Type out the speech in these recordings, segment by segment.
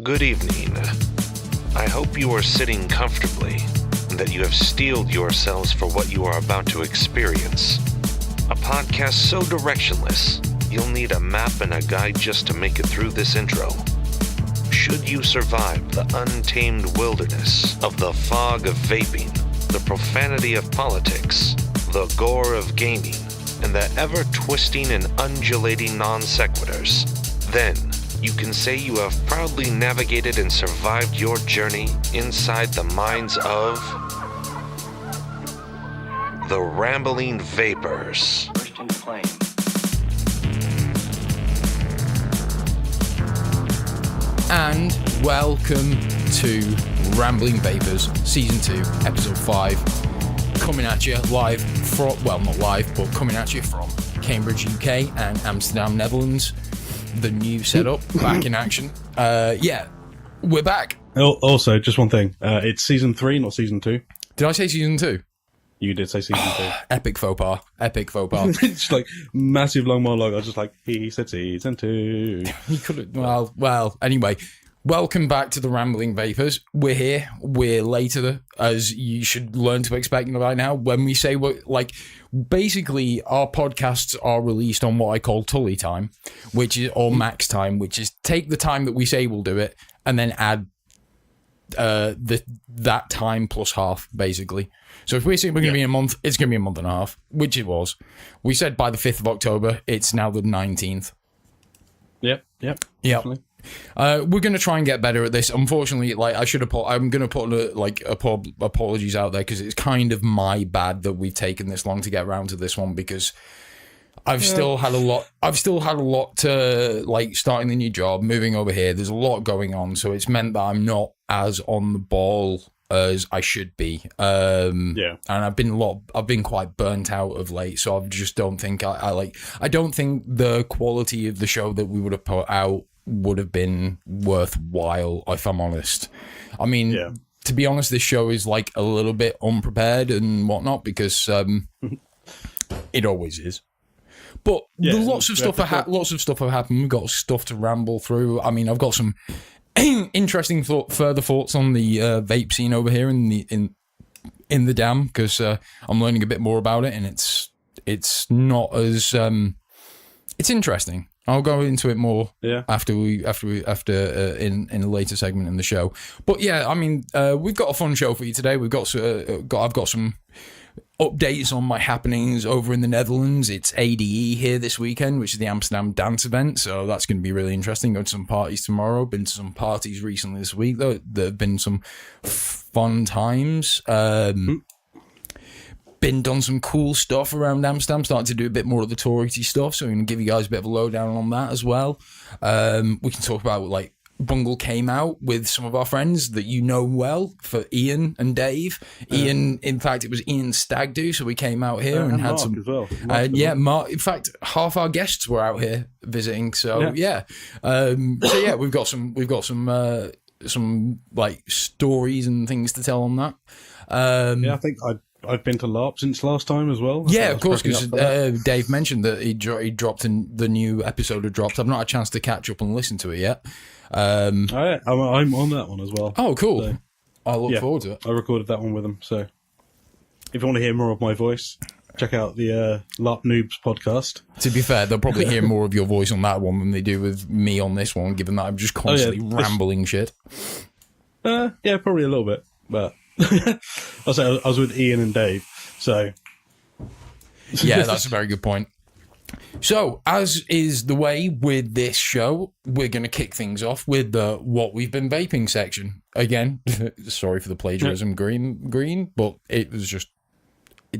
Good evening. I hope you are sitting comfortably and that you have steeled yourselves for what you are about to experience. A podcast so directionless, you'll need a map and a guide just to make it through this intro. Should you survive the untamed wilderness of the fog of vaping, the profanity of politics, the gore of gaming, and the ever-twisting and undulating non-sequiturs, then you can say you have proudly navigated and survived your journey inside the minds of the Rambling Vapors. First in flame. And welcome to Rambling Vapors, Season 2, Episode 5, coming at you live from, well, not live, but coming at you from Cambridge, UK and Amsterdam, Netherlands. The new setup, back in action. Yeah, we're back. Also, just one thing. It's Season 3, not Season 2. Did I say Season 2? You did say Season 2. Epic faux pas. Epic faux pas. It's like massive long monologue. I was just like, he said Season 2. He could have, well, anyway. Welcome back to the Rambling Vapors. We're here. We're later, as you should learn to expect by now. When we say we're like, basically, our podcasts are released on what I call Tully time, which is or max time, which is take the time that we say we'll do it and then add that time plus half, basically. So if we're saying we're going to be a month, it's going to be a month and a half, which it was. We said by the 5th of October. It's now the 19th. Yep. Definitely. We're going to try and get better at this. Unfortunately, like I'm going to put apologies out there because it's kind of my bad that we've taken this long to get around to this one because I've still had a lot to like starting the new job, moving over here. There's a lot going on, so it's meant that I'm not as on the ball as I should be. And I've been quite burnt out of late, so I just don't think I don't think the quality of the show that we would have put out would have been worthwhile, if I'm honest. I mean, to be honest, this show is like a little bit unprepared and whatnot because it always is. But lots of stuff have happened. We've got stuff to ramble through. I mean, I've got some interesting further thoughts on the vape scene over here in the dam because I'm learning a bit more about it, and it's not as it's interesting. I'll go into it more after in a later segment in the show. But yeah, I mean, we've got a fun show for you today. I've got some updates on my happenings over in the Netherlands. It's ADE here this weekend, which is the Amsterdam dance event. So that's going to be really interesting. Going to some parties tomorrow. Been to some parties recently this week, though. There have been some fun times. Been done some cool stuff around Amsterdam, starting to do a bit more of the touristy stuff, so I'm going to give you guys a bit of a lowdown on that as well. We can talk about like Bungle came out with some of our friends that you know well, for Ian and Dave. Ian, in fact, it was Ian's stag do, so we came out here and had Mark some as well. Mark. In fact, half our guests were out here visiting. So we've got some like stories and things to tell on that. I think I've been to LARP since last time as well. Yeah, of course, because Dave mentioned that he dropped in the new episode had dropped. I've not had a chance to catch up and listen to it yet. I'm on that one as well. Oh, cool. So, I look forward to it. I recorded that one with him. So if you want to hear more of my voice, check out the LARP Noobs podcast. To be fair, they'll probably hear more of your voice on that one than they do with me on this one, given that I'm just constantly rambling shit. Yeah, probably a little bit, but I was with Ian and Dave, so yeah, that's a very good point. So, as is the way with this show, we're going to kick things off with the what we've been vaping section. Again, sorry for the plagiarism, green, but it's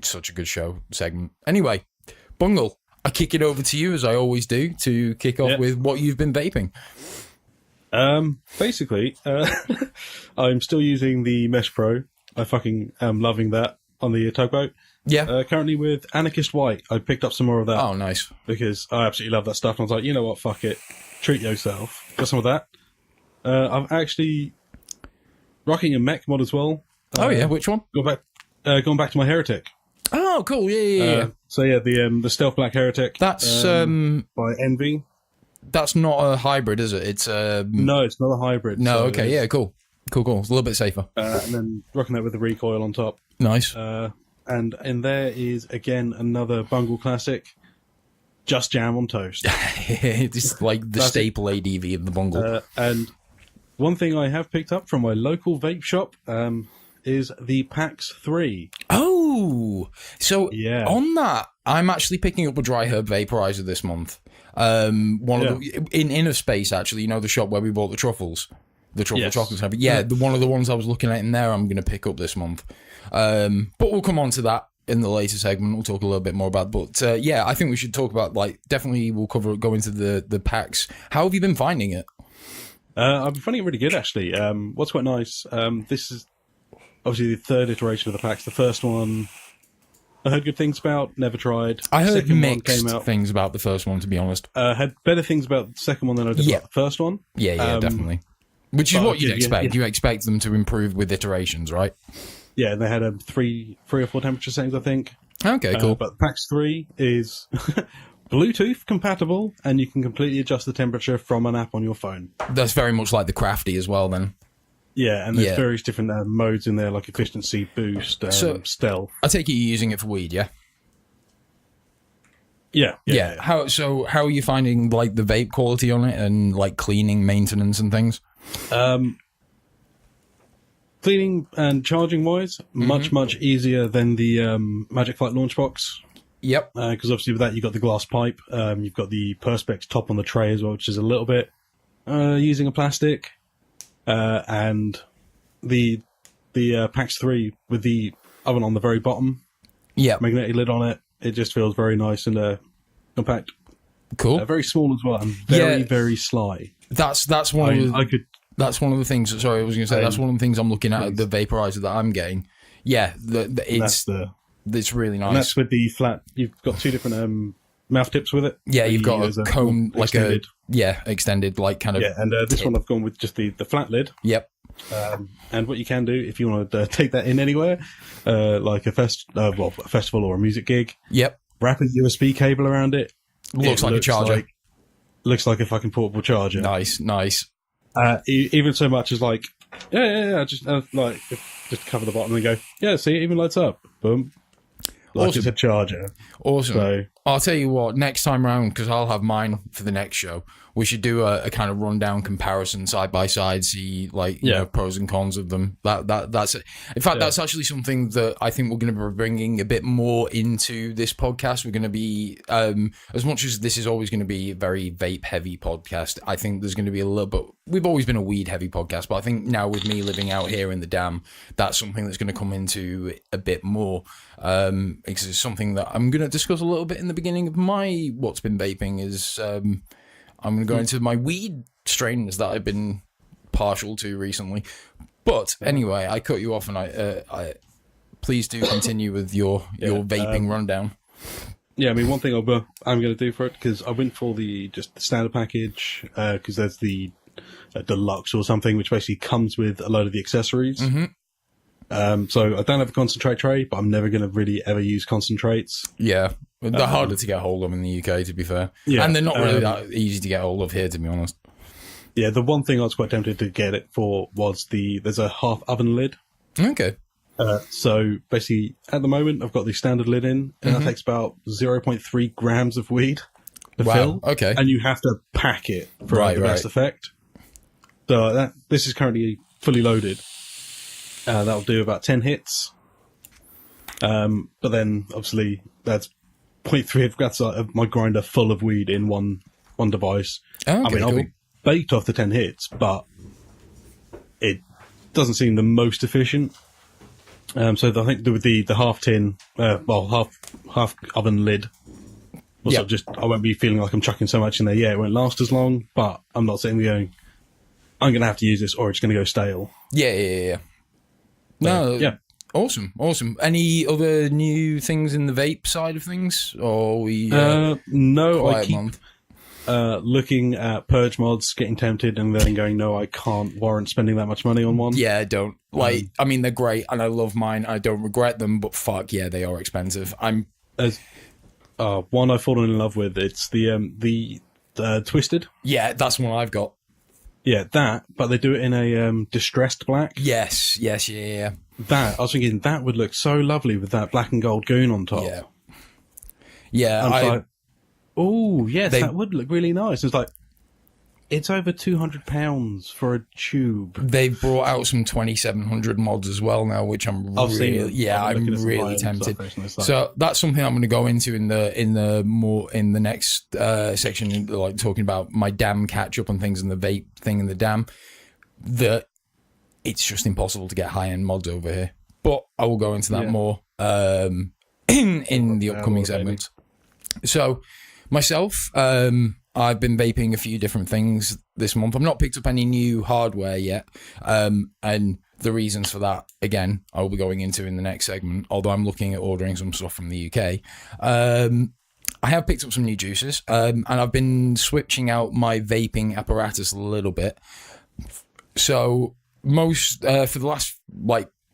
such a good show segment. Anyway, Bungle, I kick it over to you as I always do to kick off with what you've been vaping. Basically, I'm still using the Mesh Pro. I fucking am loving that on the tugboat. Yeah. Currently with Anarchist White. I picked up some more of that. Oh, nice. Because I absolutely love that stuff. And I was like, you know what, fuck it. Treat yourself. Got some of that. I'm actually rocking a mech mod as well. Oh, yeah. Which one? Going back to my Heretic. Oh, cool. Yeah. So, yeah, the Stealth Black Heretic. That's... by Envy. that's not a hybrid, is it? It's No, it's not a hybrid. no. so Okay, yeah, cool. It's a little bit safer. and then rocking that with the recoil on top. Nice. And in there is again another Bungle classic, Just Jam on Toast. It's like the staple ADV of the Bungle. And one thing I have picked up from my local vape shop is the PAX 3. Oh, so Yeah. on that, I'm actually picking up a dry herb vaporizer this month. One of the in Inner Space, actually, you know, the shop where we bought the truffles, the truffle chocolates. Yeah, one of the ones I was looking at in there, I'm going to pick up this month. But we'll come on to that in the later segment. We'll talk a little bit more about. But yeah, I think we should talk about definitely we'll go into the PAX. How have you been finding it? I've been finding it really good, actually. What's quite nice, this is obviously the third iteration of the PAX. The first one I heard good things about, never tried. I heard Second one mixed came out, things about the first one, to be honest. had better things about the second one than I did about the first one. Yeah, definitely. Which is what you'd expect. yeah. You expect them to improve with iterations, right? Yeah, and they had three or four temperature settings, I think. Okay, cool. But PAX 3 is Bluetooth compatible, and you can completely adjust the temperature from an app on your phone. That's very much like the Crafty as well, then. Yeah, and there's various different modes in there, like efficiency, boost, stealth. I take it you're using it for weed, yeah? Yeah. How are you finding the vape quality on it and cleaning, maintenance and things? Cleaning and charging wise, much easier than the Magic Flight launch box. Yep. Because obviously with that you've got the glass pipe, you've got the Perspex top on the tray as well, which is a little bit using a plastic, and the PAX 3 with the oven on the very bottom. Yeah. Magnetic lid on it. It just feels very nice and compact. Cool. Very small as well, and very sly. That's one That's one of the things. Sorry, I was going to say that's one of the things I'm looking at the vaporizer that I'm getting. Yeah, it's really nice. And that's with the flat. You've got two different mouth tips with it. Yeah, you've got a cone extended. Extended kind of. Yeah, and this one I've gone with just the flat lid. Yep. And what you can do if you want to take that in anywhere, like a festival or a music gig. Yep. Wrap a USB cable around it. Looks like a charger. Looks like a fucking portable charger. Nice. Even so much as just just cover the bottom and go, see, it even lights up. Boom. Like it's a charger. Awesome. So, I'll tell you what, next time round, because I'll have mine for the next show, we should do a kind of rundown comparison side by side, see pros and cons of them. That's it. In fact, that's actually something that I think we're going to be bringing a bit more into this podcast. We're going to be, as much as this is always going to be a very vape heavy podcast, I think there's going to be a little bit. We've always been a weed heavy podcast, but I think now with me living out here in the Dam, that's something that's going to come into a bit more. Because it's something that I'm going to discuss a little bit in the beginning of my what's been vaping is I'm going to go into my weed strains that I've been partial to recently. But anyway, I cut you off, and I please do continue with your vaping rundown. Yeah, I mean, one thing I'm going to do for it, because I went for the standard package, because there's the deluxe or something, which basically comes with a load of the accessories. Mm-hmm. So I don't have a concentrate tray, but I'm never going to really ever use concentrates. Yeah, they're harder to get hold of in the UK, to be fair. Yeah, and they're not really that easy to get hold of here, to be honest. Yeah, the one thing I was quite tempted to get it for was there's a half oven lid. Okay. So basically, at the moment, I've got the standard lid in, and that takes about 0.3 grams of weed to fill. Okay. And you have to pack it for the best effect. So this is currently fully loaded. That'll do about 10 hits. But then, obviously, that's 0.3. That's my grinder full of weed in one device. Okay, I mean, I'll be baked off the 10 hits, but it doesn't seem the most efficient. So I think with the half tin, half oven lid, I won't be feeling like I'm chucking so much in there. Yeah, it won't last as long, but I'm not sitting there going, I'm going to have to use this or it's going to go stale. Yeah. No, awesome. Any other new things in the vape side of things, or we? No, I keep looking at purge mods, getting tempted, and then going, no, I can't warrant spending that much money on one. Yeah, I don't I mean, they're great, and I love mine. I don't regret them, but fuck yeah, they are expensive. One I've fallen in love with. It's the Twisted. Yeah, that's one I've got. Yeah, that, but they do it in a distressed black. Yes, yeah. That, I was thinking, that would look so lovely with that black and gold goon on top. Yeah, I was like, oh, yes, that would look really nice. It's like, it's over £200 for a tube. They've brought out some 2700 mods as well now, which I'm really tempted. So that's something I'm going to go into in the next section, like talking about my dam catch up and things and the vape thing in the dam. That it's just impossible to get high end mods over here, but I will go into that more in the upcoming segments. So myself, I've been vaping a few different things this month. I've not picked up any new hardware yet. And the reasons for that, again, I'll be going into in the next segment, although I'm looking at ordering some stuff from the UK. I have picked up some new juices, and I've been switching out my vaping apparatus a little bit. So for the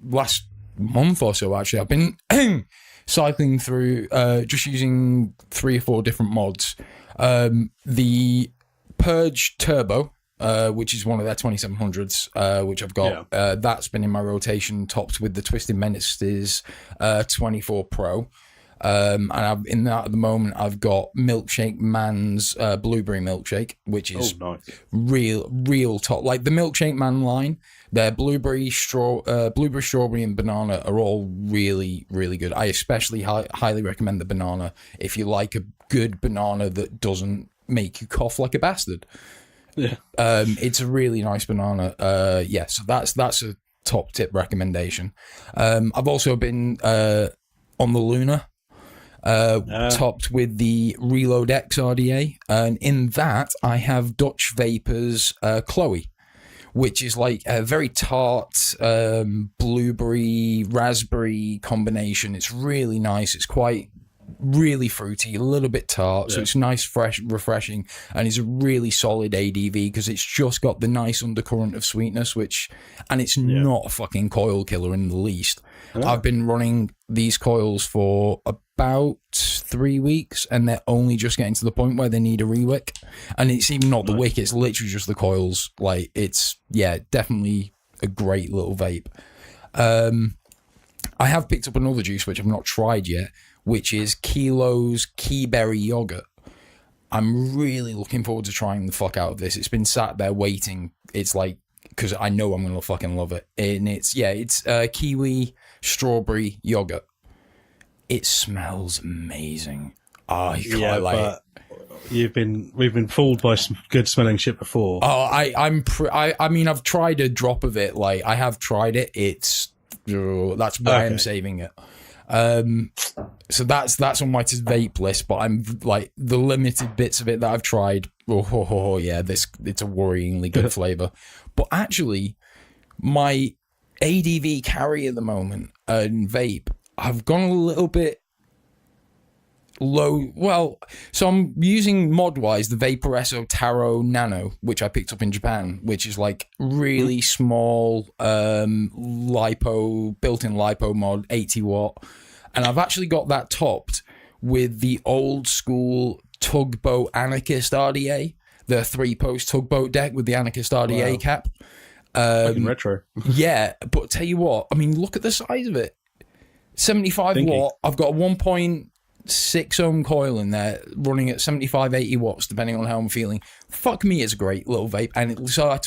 last month or so, actually, I've been cycling through just using 3 or 4 different mods. The Purge Turbo, which is one of their 2700s, which I've got, that's been in my rotation, topped with the Twisted Menaces 24 Pro. And in that at the moment, I've got Milkshake Man's Blueberry Milkshake, which is real top. Like the Milkshake Man line, their blueberry, strawberry, and banana are all really, really good. I especially highly recommend the banana if you like a good banana that doesn't make you cough like a bastard. Yeah, it's a really nice banana. So that's a top tip recommendation. I've also been on the Luna. Topped with the Reload X RDA, and in that I have Dutch Vapor's Chloe, which is like a very tart blueberry raspberry combination. It's really nice. It's quite really fruity, a little bit tart, so it's nice, fresh, refreshing, and it's a really solid ADV because it's just got the nice undercurrent of sweetness, and it's not a fucking coil killer in the least. I've been running these coils for about 3 weeks, and they're only just getting to the point where they need a rewick, and it's even not the wick, it's literally just the coils. Like, it's definitely a great little vape. I have picked up another juice which I've not tried yet, which is Kilo's Keyberry Yogurt. I'm really looking forward to trying the fuck out of this. It's been sat there waiting. It's like, because I know I'm going to fucking love it. And it's kiwi strawberry yogurt. It smells amazing. Oh, you can't like it. We've been fooled by some good smelling shit before. Oh, I mean, I've tried a drop of it. Like, I have tried it. That's why I'm saving it. So that's on my vape list, but I'm like, the limited bits of it that I've tried, it's a worryingly good flavor. But actually, my ADV carry at the moment and vape, I've gone a little bit low. Well, so I'm using mod-wise the Vaporesso Taro Nano, which I picked up in Japan, which is like really small built-in lipo mod, 80 watt. And I've actually got that topped with the old school Tugboat Anarchist RDA, the 3-post tugboat deck with the Anarchist RDA cap. Fucking retro. Yeah, but tell you what, I mean, look at the size of it. 75 watt. I've got a 1.6 ohm coil in there running at 75, 80 watts, depending on how I'm feeling. Fuck me, it's a great little vape. And so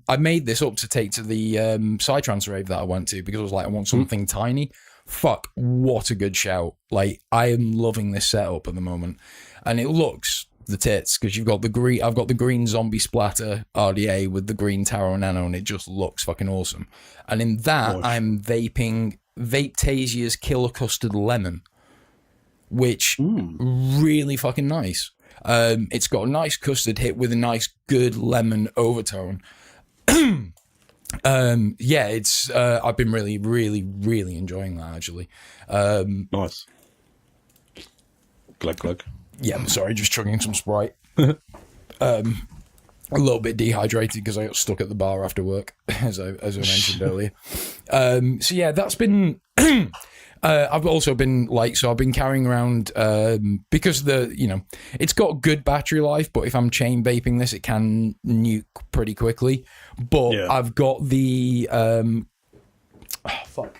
I made this up to take to the Psytrance rave that I went to, because I was like, I want something tiny. Fuck, what a good shout. Like, I am loving this setup at the moment. And it looks the tits, because I've got the green Zombie Splatter RDA with the green Taro Nano, and it just looks fucking awesome. And in that, I'm vaping Vapetasia's Killer Custard Lemon, which really fucking nice. It's got a nice custard hit with a nice good lemon overtone. It's I've been really, really, really enjoying that, actually. Nice. Glug glug. Yeah, I'm sorry, just chugging some Sprite. a little bit dehydrated because I got stuck at the bar after work, as I mentioned earlier. So yeah, that's been. I've also been I've been carrying around because it's got good battery life, but if I'm chain vaping this, it can nuke pretty quickly. But I've got the fuck.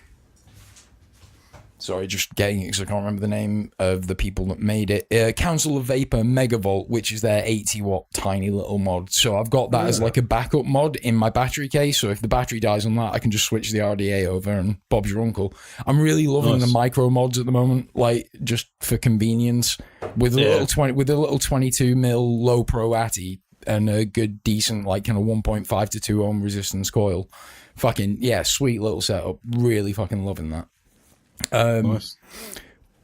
Sorry, just getting it because I can't remember the name of the people that made it. Council of Vapor Megavolt, which is their 80-watt tiny little mod. So I've got that as like a backup mod in my battery case. So if the battery dies on that, I can just switch the RDA over and Bob's your uncle. I'm really loving the micro mods at the moment, like just for convenience. With a little 22 mil low pro ATI and a good decent like kind of 1.5 to 2 ohm resistance coil. Fucking yeah, sweet little setup. Really fucking loving that. Nice.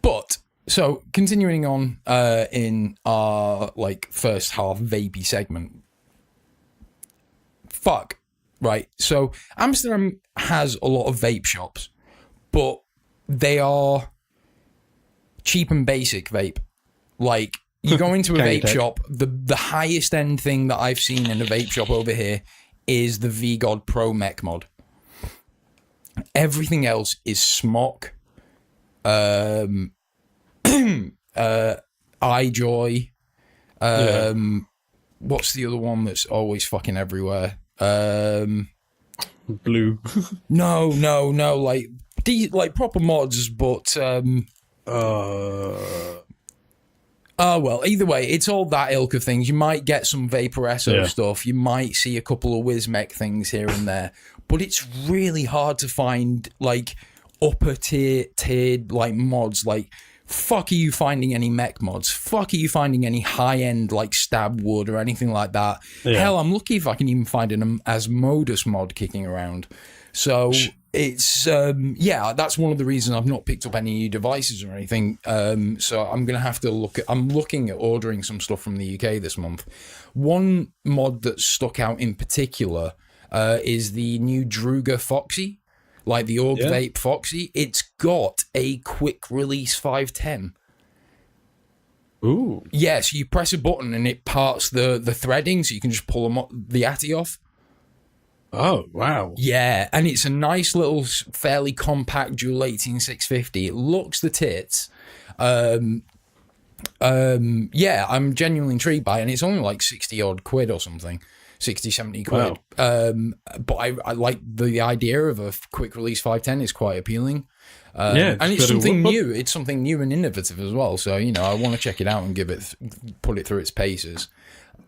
But so continuing on in our like first half vapey segment. Fuck. Right. So Amsterdam has a lot of vape shops, but they are cheap and basic vape. Like you go into a vape shop, the highest end thing that I've seen in a vape shop over here is the VGod Pro Mech mod. Everything else is smock. iJoy. What's the other one that's always fucking everywhere? Blue. No, like proper mods, but well, either way, it's all that ilk of things. You might get some Vaporesso stuff. You might see a couple of Wizmech things here and there, but it's really hard to find like upper tiered like mods. Like, fuck, are you finding any mech mods? Fuck, are you finding any high end like stab wood or anything like that? Hell, I'm lucky if I can even find an Asmodus mod kicking around. So it's that's one of the reasons I've not picked up any new devices or anything. So I'm gonna have to I'm looking at ordering some stuff from the UK this month. One mod that stuck out in particular is the new Druga Foxy. Like the Org Vape Foxy, it's got a quick release 510. Ooh. Yeah, so you press a button and it parts the threading, so you can just pull the ATI off. Oh, wow. Yeah, and it's a nice little, fairly compact dual 18650. It looks the tits. I'm genuinely intrigued by it, and it's only like 60 odd quid or something. 60, 70 quid. Wow. But I like the idea of a quick release 510 is quite appealing. And it's something new. It's something new and innovative as well. So, I want to check it out and put it through its paces.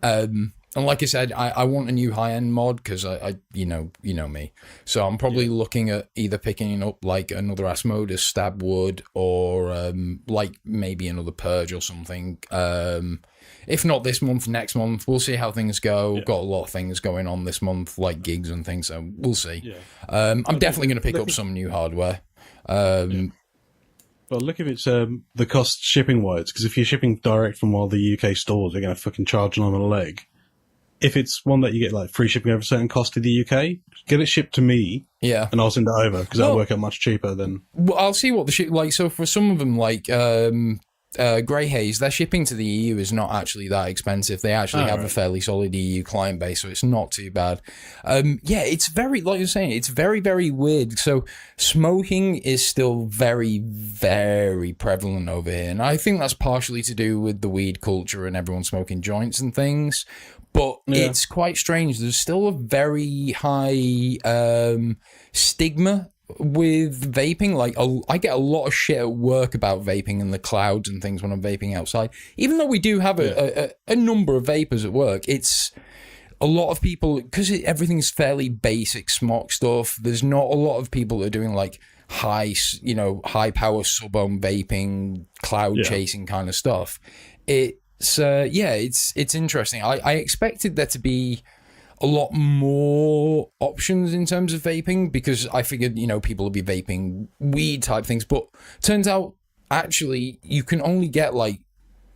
And like I said, I want a new high-end mod because I you know me. So I'm probably looking at either picking up like another Asmodus Stab Wood or like maybe another Purge or something. If not this month, next month. We'll see how things go. Yeah. Got a lot of things going on this month, like gigs and things, so we'll see. Yeah. I'm definitely going to pick up some new hardware. Well, look if it's the cost shipping-wise, because if you're shipping direct from one of the UK stores, they're going to fucking charge an arm and a leg. If it's one that you get like free shipping over a certain cost to the UK, get it shipped to me, and I'll send it over, because that'll work out much cheaper than... Well, I'll see what the ship... Like, so for some of them, like... Grey Haze, their shipping to the EU is not actually that expensive. They actually have a fairly solid EU client base, so it's not too bad. It's very, like you're saying, it's very, very weird. So smoking is still very, very prevalent over here, and I think that's partially to do with the weed culture and everyone smoking joints and things. But it's quite strange. There's still a very high stigma with vaping. Like I get a lot of shit at work about vaping and the clouds and things when I'm vaping outside, even though we do have a number of vapors at work. It's a lot of people, because everything's fairly basic smock stuff. There's not a lot of people that are doing like high power sub-ohm vaping, cloud chasing kind of stuff. It's interesting. I expected there to be a lot more options in terms of vaping, because I figured, people would be vaping weed type things, but turns out actually you can only get like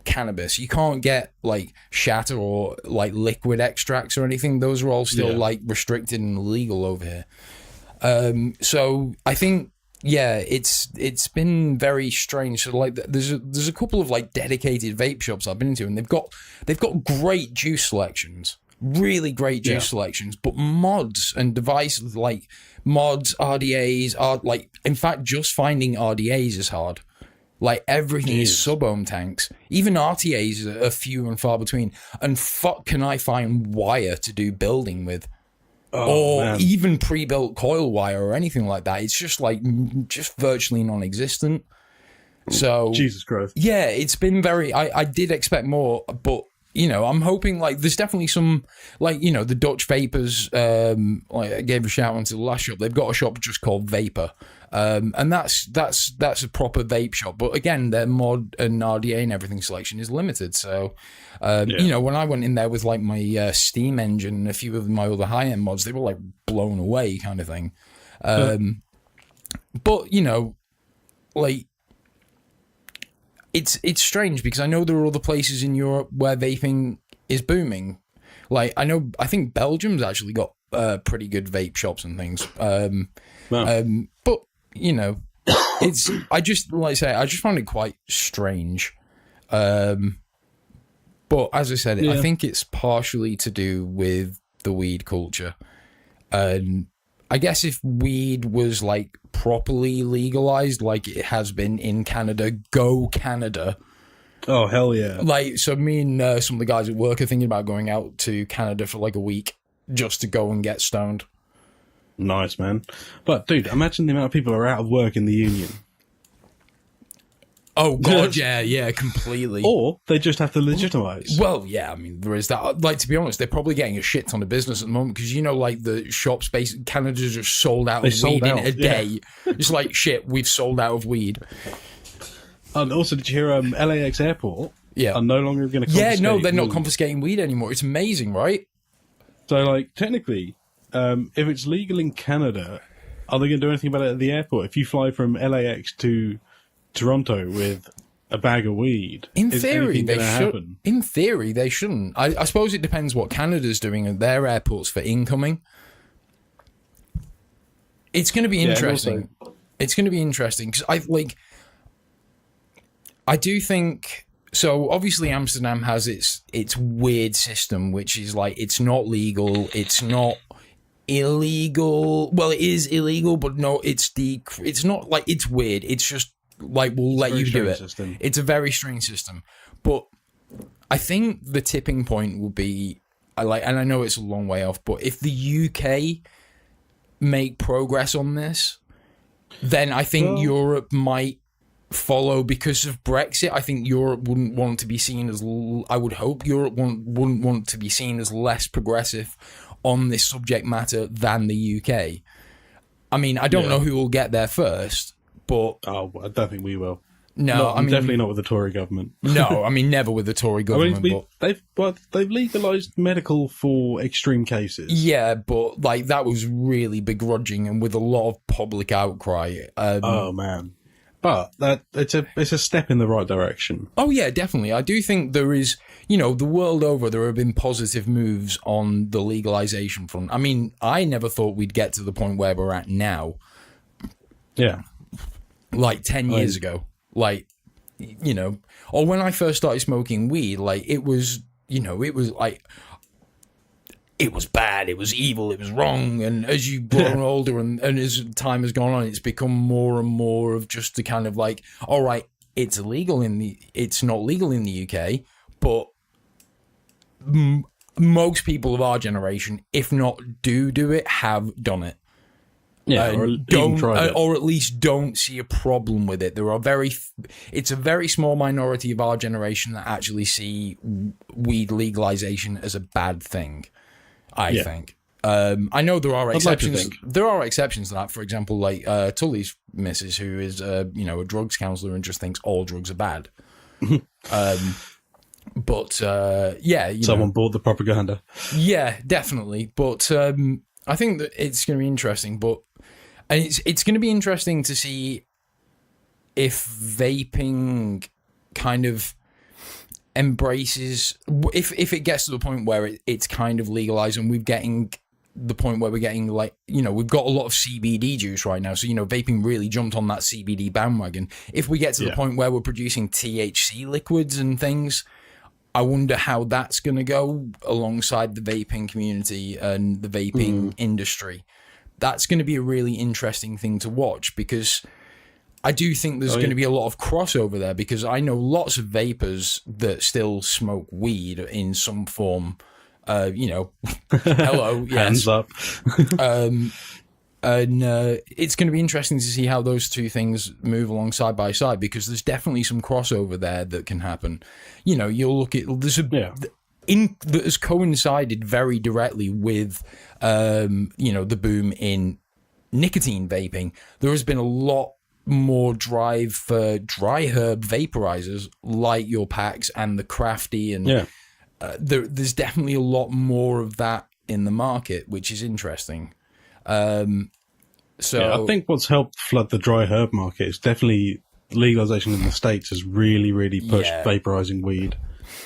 cannabis. You can't get like shatter or like liquid extracts or anything. Those are all still like restricted and illegal over here. So I think it's been very strange. So like there's a couple of like dedicated vape shops I've been into, and they've got great juice selections. really great juice selections, but mods and devices like mods, RDAs are like, in fact, just finding RDAs is hard. Like, everything is sub-ohm tanks. Even RTAs are few and far between. And fuck can I find wire to do building with. Even pre-built coil wire or anything like that. It's just like, just virtually non-existent. So... Jesus Christ. Yeah, it's been very... I did expect more, but... You know, I'm hoping, like, there's definitely some, like, you know, the Dutch Vapors, like, I gave a shout out to the last shop. They've got a shop just called Vapor. And that's a proper vape shop. But again, their mod and RDA and everything selection is limited. So, you know, when I went in there with, like, my Steam engine and a few of my other high-end mods, they were, like, blown away kind of thing. But, you know, like... It's strange because I know there are other places in Europe where vaping is booming. Like, I think Belgium's actually got pretty good vape shops and things. But, you know, I just found it quite strange. But as I said, I think it's partially to do with the weed culture. And I guess if weed was, like, properly legalized like it has been in Canada, go Canada. Oh, hell yeah. Like, so me and some of the guys at work are thinking about going out to Canada for, like, a week just to go and get stoned. Nice, man. But, dude, imagine the amount of people who are out of work in the union. Oh, God, yeah, completely. Or they just have to legitimize. Well, yeah, I mean, there is that. Like, to be honest, they're probably getting a shit ton of business at the moment because, you know, like, the shop space in Canada just sold out of weed in a day. It's like, shit, we've sold out of weed. And also, did you hear LAX Airport are no longer going to confiscate they're not confiscating weed anymore. It's amazing, right? So, like, technically, if it's legal in Canada, are they going to do anything about it at the airport? If you fly from LAX to Toronto with a bag of weed, in theory they should. In theory they shouldn't. I suppose it depends what Canada's doing at their airports for incoming. It's going to be interesting. It's going to be interesting because I do think so. Obviously, Amsterdam has its weird system, which is like it's not legal, it's not illegal. Well, it is illegal, but no, it's not like it's weird. It's just like we'll let you do it. System. It's a very strange system, but I think the tipping point will be and I know it's a long way off, but if the UK make progress on this, then I think Europe might follow because of Brexit. I think Europe wouldn't want to be seen as I would hope Europe wouldn't want to be seen as less progressive on this subject matter than the UK. I mean, I don't know who will get there first. But I don't think we will. No, I mean definitely not with the Tory government. No, I mean never with the Tory government. They've legalised medical for extreme cases. Yeah, but like that was really begrudging and with a lot of public outcry. Oh man, but it's a step in the right direction. Oh yeah, definitely. I do think there is, you know, the world over there have been positive moves on the legalisation front. I mean, I never thought we'd get to the point where we're at now. Yeah. Like 10 years ago, like, you know, or when I first started smoking weed, like it was, you know, it was like, it was bad, it was evil, it was wrong. And as you've grown older and as time has gone on, it's become more and more of just the kind of like, all right, it's not legal in the UK, but most people of our generation, if not do it, have done it. Yeah, or at least don't see a problem with it. It's a very small minority of our generation that actually see weed legalization as a bad thing. I think. I know there are exceptions. There are exceptions to that. For example, like Tully's missus, who is a drugs counselor and just thinks all drugs are bad. But someone bought the propaganda. Yeah, definitely. But I think that it's going to be interesting. And it's going to be interesting to see if vaping kind of embraces, if it gets to the point where it's kind of legalized and we're getting the point where we're getting like, you know, we've got a lot of CBD juice right now. So, you know, vaping really jumped on that CBD bandwagon. If we get to the point where we're producing THC liquids and things, I wonder how that's going to go alongside the vaping community and the vaping industry. That's going to be a really interesting thing to watch, because I do think there's going to be a lot of crossover there, because I know lots of vapors that still smoke weed in some form. Hello, Hands up. And it's going to be interesting to see how those two things move along side by side, because there's definitely some crossover there that can happen. You know, you'll look at that has coincided very directly with the boom in nicotine vaping. There has been a lot more drive for dry herb vaporizers like your packs and the Crafty, and there's definitely a lot more of that in the market, which is interesting. I think what's helped flood the dry herb market is definitely legalization in the States has really, really pushed vaporizing weed,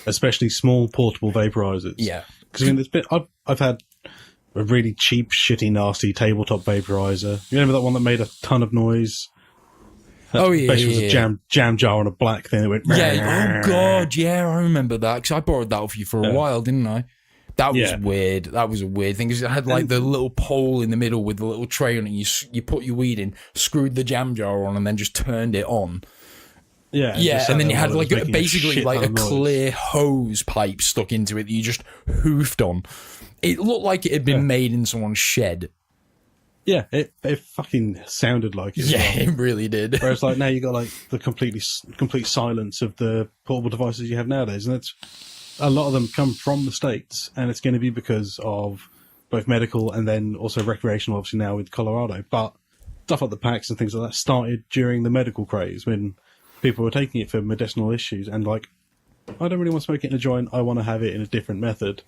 especially small portable vaporizers. Yeah, because I mean, I've had a really cheap, shitty, nasty tabletop vaporizer. You remember that one that made a ton of noise? Basically, was a jam jar on a black thing that went. Yeah. Oh god, yeah, I remember that, because I borrowed that off you for a while, didn't I? That was weird. That was a weird thing, because it had like the little pole in the middle with the little tray on it. You put your weed in, screwed the jam jar on, and then just turned it on. Yeah, and then you had like basically a clear hose pipe stuck into it that you just hoofed on. It looked like it had been made in someone's shed. Yeah, it fucking sounded like it. Yeah, it really did. Whereas like now you got like the complete silence of the portable devices you have nowadays, and it's a lot of them come from the States, and it's going to be because of both medical and then also recreational, obviously now with Colorado. But stuff like the packs and things like that started during the medical craze, when people were taking it for medicinal issues, and like, I don't really want to smoke it in a joint, I want to have it in a different method.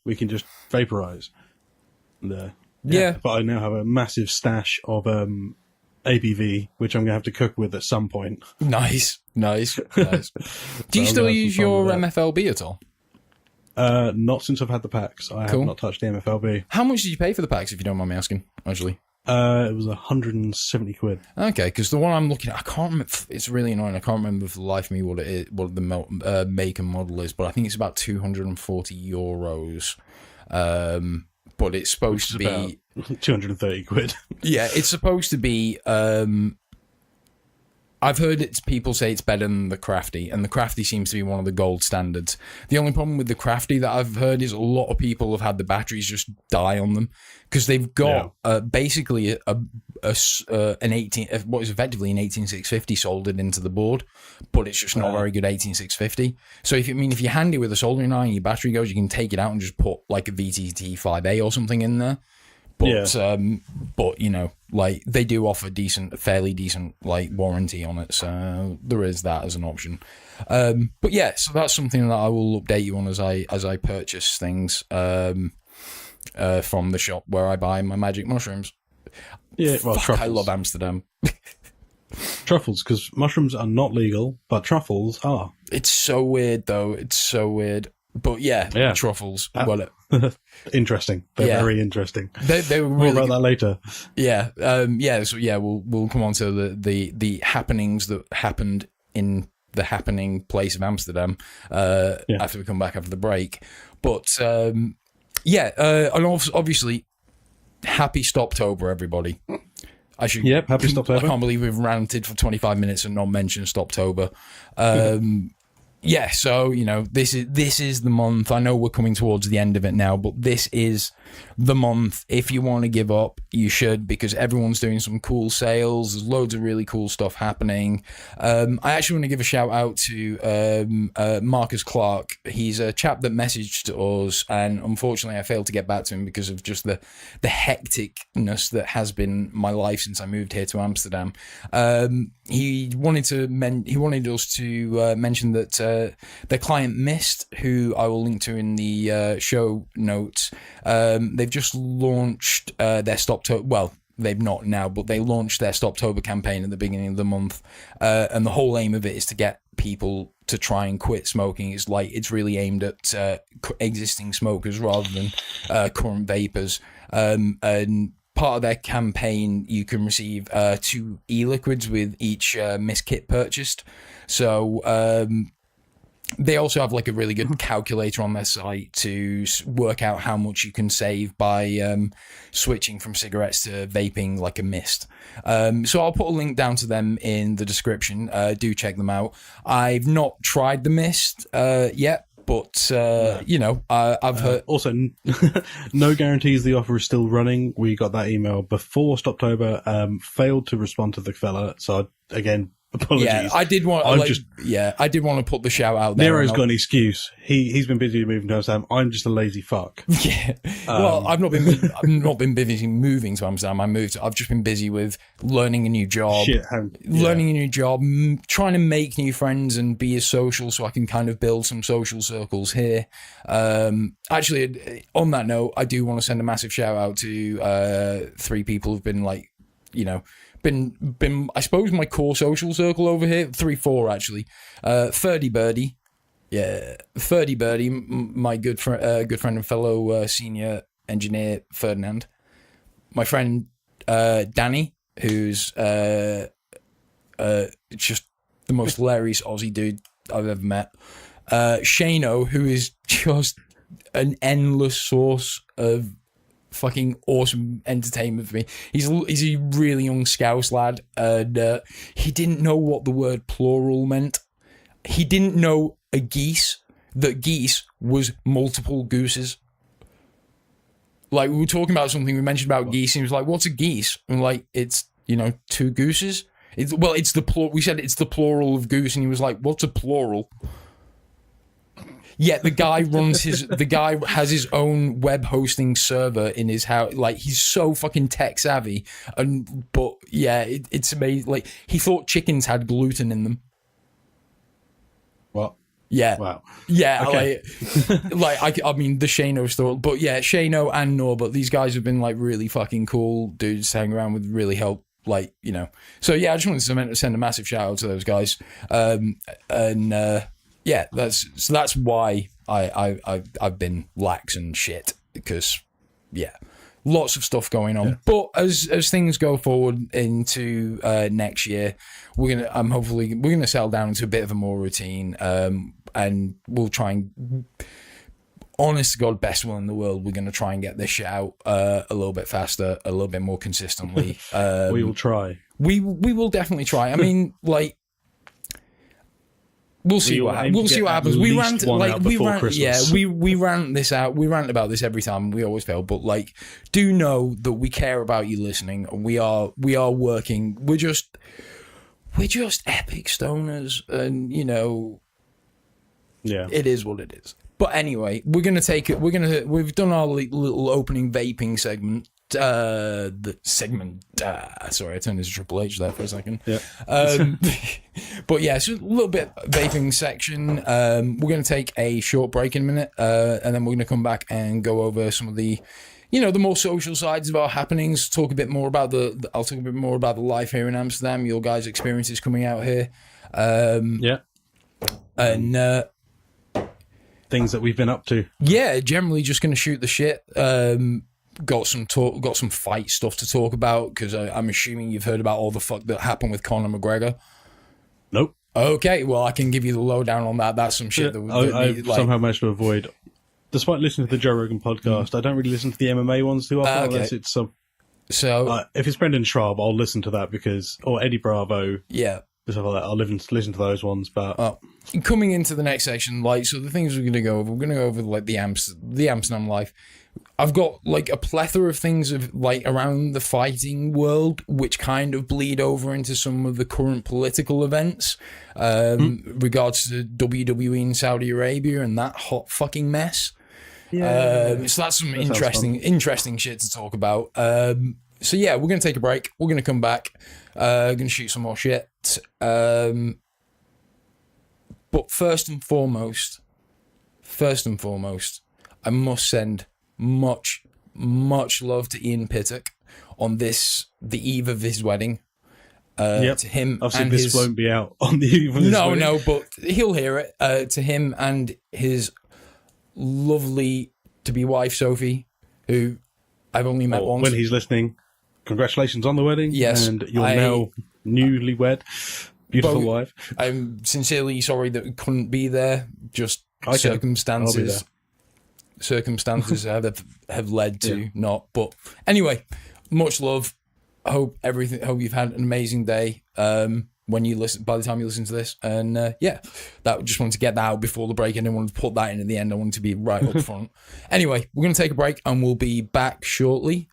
We can just vaporize. But I now have a massive stash of ABV, which I'm going to have to cook with at some point. Nice. Do you still use your MFLB at all? Not since I've had the packs. I have not touched the MFLB. How much did you pay for the packs, if you don't mind me asking, actually? It was 170 quid. Okay, because the one I'm looking at, I can't remember. It's really annoying. I can't remember for the life of me what it is, what the make and model is, but I think it's about 240 euros. But it's supposed to be 230 quid. Yeah, it's supposed to be. I've heard people say it's better than the Crafty, and the Crafty seems to be one of the gold standards. The only problem with the Crafty that I've heard is a lot of people have had the batteries just die on them, because they've got basically an 18, what is effectively an 18650 soldered into the board, but it's just not very good 18650. So if you're handy with a soldering iron, your battery goes, you can take it out and just put like a VTT5A or something in there. But you know, like, they do offer fairly decent like warranty on it, so there is that as an option. But yeah, so that's something that I will update you on as I purchase things from the shop where I buy my magic mushrooms. Yeah, well, truffles. I love Amsterdam. Truffles, because mushrooms are not legal, but truffles are. It's so weird, though. It's so weird. But yeah. Truffles. Interesting. They're very interesting. They were really more about that later. Yeah. We'll come on to the happenings that happened in the happening place of Amsterdam after we come back after the break. But and obviously, happy Stoptober, everybody. Happy Stoptober. I can't believe we've ranted for 25 minutes and not mentioned Stoptober. Yeah, so, you know, this is the month. I know we're coming towards the end of it now, but this is the month. If you want to give up, you should, because everyone's doing some cool sales. There's loads of really cool stuff happening. I actually want to give a shout out to Marcus Clark. He's a chap that messaged us, and unfortunately I failed to get back to him because of just the hecticness that has been my life since I moved here to Amsterdam. He wanted us to mention that their client Mist, who I will link to in the show notes, they've just launched their Stoptober. Well, they've not now, but they launched their Stoptober campaign at the beginning of the month, and the whole aim of it is to get people to try and quit smoking. It's really aimed at existing smokers rather than current vapors, and part of their campaign, you can receive 2 e-liquids with each Mist kit purchased. So They also have like a really good calculator on their site to work out how much you can save by switching from cigarettes to vaping like a mist. So I'll put a link down to them in the description. Do check them out. I've not tried the mist yet, but I've heard. Also, no guarantees the offer is still running. We got that email before Stoptober. Failed to respond to the fella. So again, apologies. Yeah, I did want. I did want to put the shout out there. Nero's got an excuse. He's been busy moving to Amsterdam. I'm just a lazy fuck. Yeah. Well, I've not been busy moving to Amsterdam. I've just been busy with learning a new job. Learning a new job, trying to make new friends and be as social so I can kind of build some social circles here. Actually, on that note, I do want to send a massive shout out to 3 people who've been like, been I suppose my core social circle over here. 3-4 actually. Ferdy Birdie. Yeah, Ferdy Birdie, my good friend and fellow senior engineer Ferdinand. My friend Danny, who's just the most hilarious Aussie dude I've ever met. Shano, who is just an endless source of fucking awesome entertainment for me. He's a really young Scouse lad, and he didn't know what the word plural meant. He didn't know that geese was multiple gooses. Like, we were talking about something, we mentioned about geese, and he was like, what's a geese? And like, it's, 2 gooses. It's the plural. We said it's the plural of goose, and he was like, what's a plural? Yeah, the guy has his own web hosting server in his house. Like, he's so fucking tech savvy. But yeah, it's amazing. Like, he thought chickens had gluten in them. What? Yeah. Wow. Yeah. Okay. I mean, the Shano story, but yeah, Shano and Norbert, these guys have been like really fucking cool dudes to hang around with, really help. Like, so yeah, I just wanted to send a massive shout out to those guys. Yeah, that's why I've been lax and shit, because yeah, lots of stuff going on. Yeah. But as things go forward into next year, we're gonna settle down into a bit of a more routine, and we'll try and, honest to God, best will in the world, we're gonna try and get this shit out a little bit faster, a little bit more consistently. We will try. We will definitely try. I mean, like, we'll see what happens. We'll see what happens. We rant this out. We rant about this every time. We always fail. But like, do know that we care about you listening. We are working. We're just epic stoners, and yeah, it is what it is. But anyway, we're gonna take it. We've done our little opening vaping segment. Sorry, I turned into Triple H there for a second. Yeah. But yeah, so a little bit vaping section. We're going to take a short break in a minute, and then we're going to come back and go over some of the, the more social sides of our happenings. Talk a bit more about I'll talk a bit more about the life here in Amsterdam, your guys' experiences coming out here. Yeah. And things that we've been up to. Yeah, generally just going to shoot the shit. Got some fight stuff to talk about, because I'm assuming you've heard about all the fuck that happened with Conor McGregor. Nope. Okay, well, I can give you the lowdown on that. That's some shit I've somehow managed to avoid. Despite listening to the Joe Rogan podcast, I don't really listen to the MMA ones too often, unless it's some. So if it's Brendan Schaub, I'll listen to that or Eddie Bravo. Yeah. Stuff like that. I'll listen to those ones, but coming into the next section, so the things we're going to go over, like the Amsterdam life. I've got like a plethora of things of like around the fighting world, which kind of bleed over into some of the current political events, regards to WWE in Saudi Arabia and that hot fucking mess. Yeah. So that's some interesting shit to talk about. So yeah, we're going to take a break. We're going to come back. Going to shoot some more shit. But first and foremost, I must send much love to Ian Pittock on the eve of his wedding. To him, obviously and this won't be out on the eve of his wedding. No, but he'll hear it. To him and his lovely to-be wife Sophie, who I've only met once. When he's listening, congratulations on the wedding. Yes, and you're now newlywed. beautiful Bo, wife. I'm sincerely sorry that we couldn't be there. Just Okay. circumstances have led to not. But anyway, much love. Hope you've had an amazing day. When you listen, by the time you listen to this, and that just wanted to get that out before the break. I didn't want to put that in at the end. I wanted to be right up front. Anyway, we're going to take a break, and we'll be back shortly.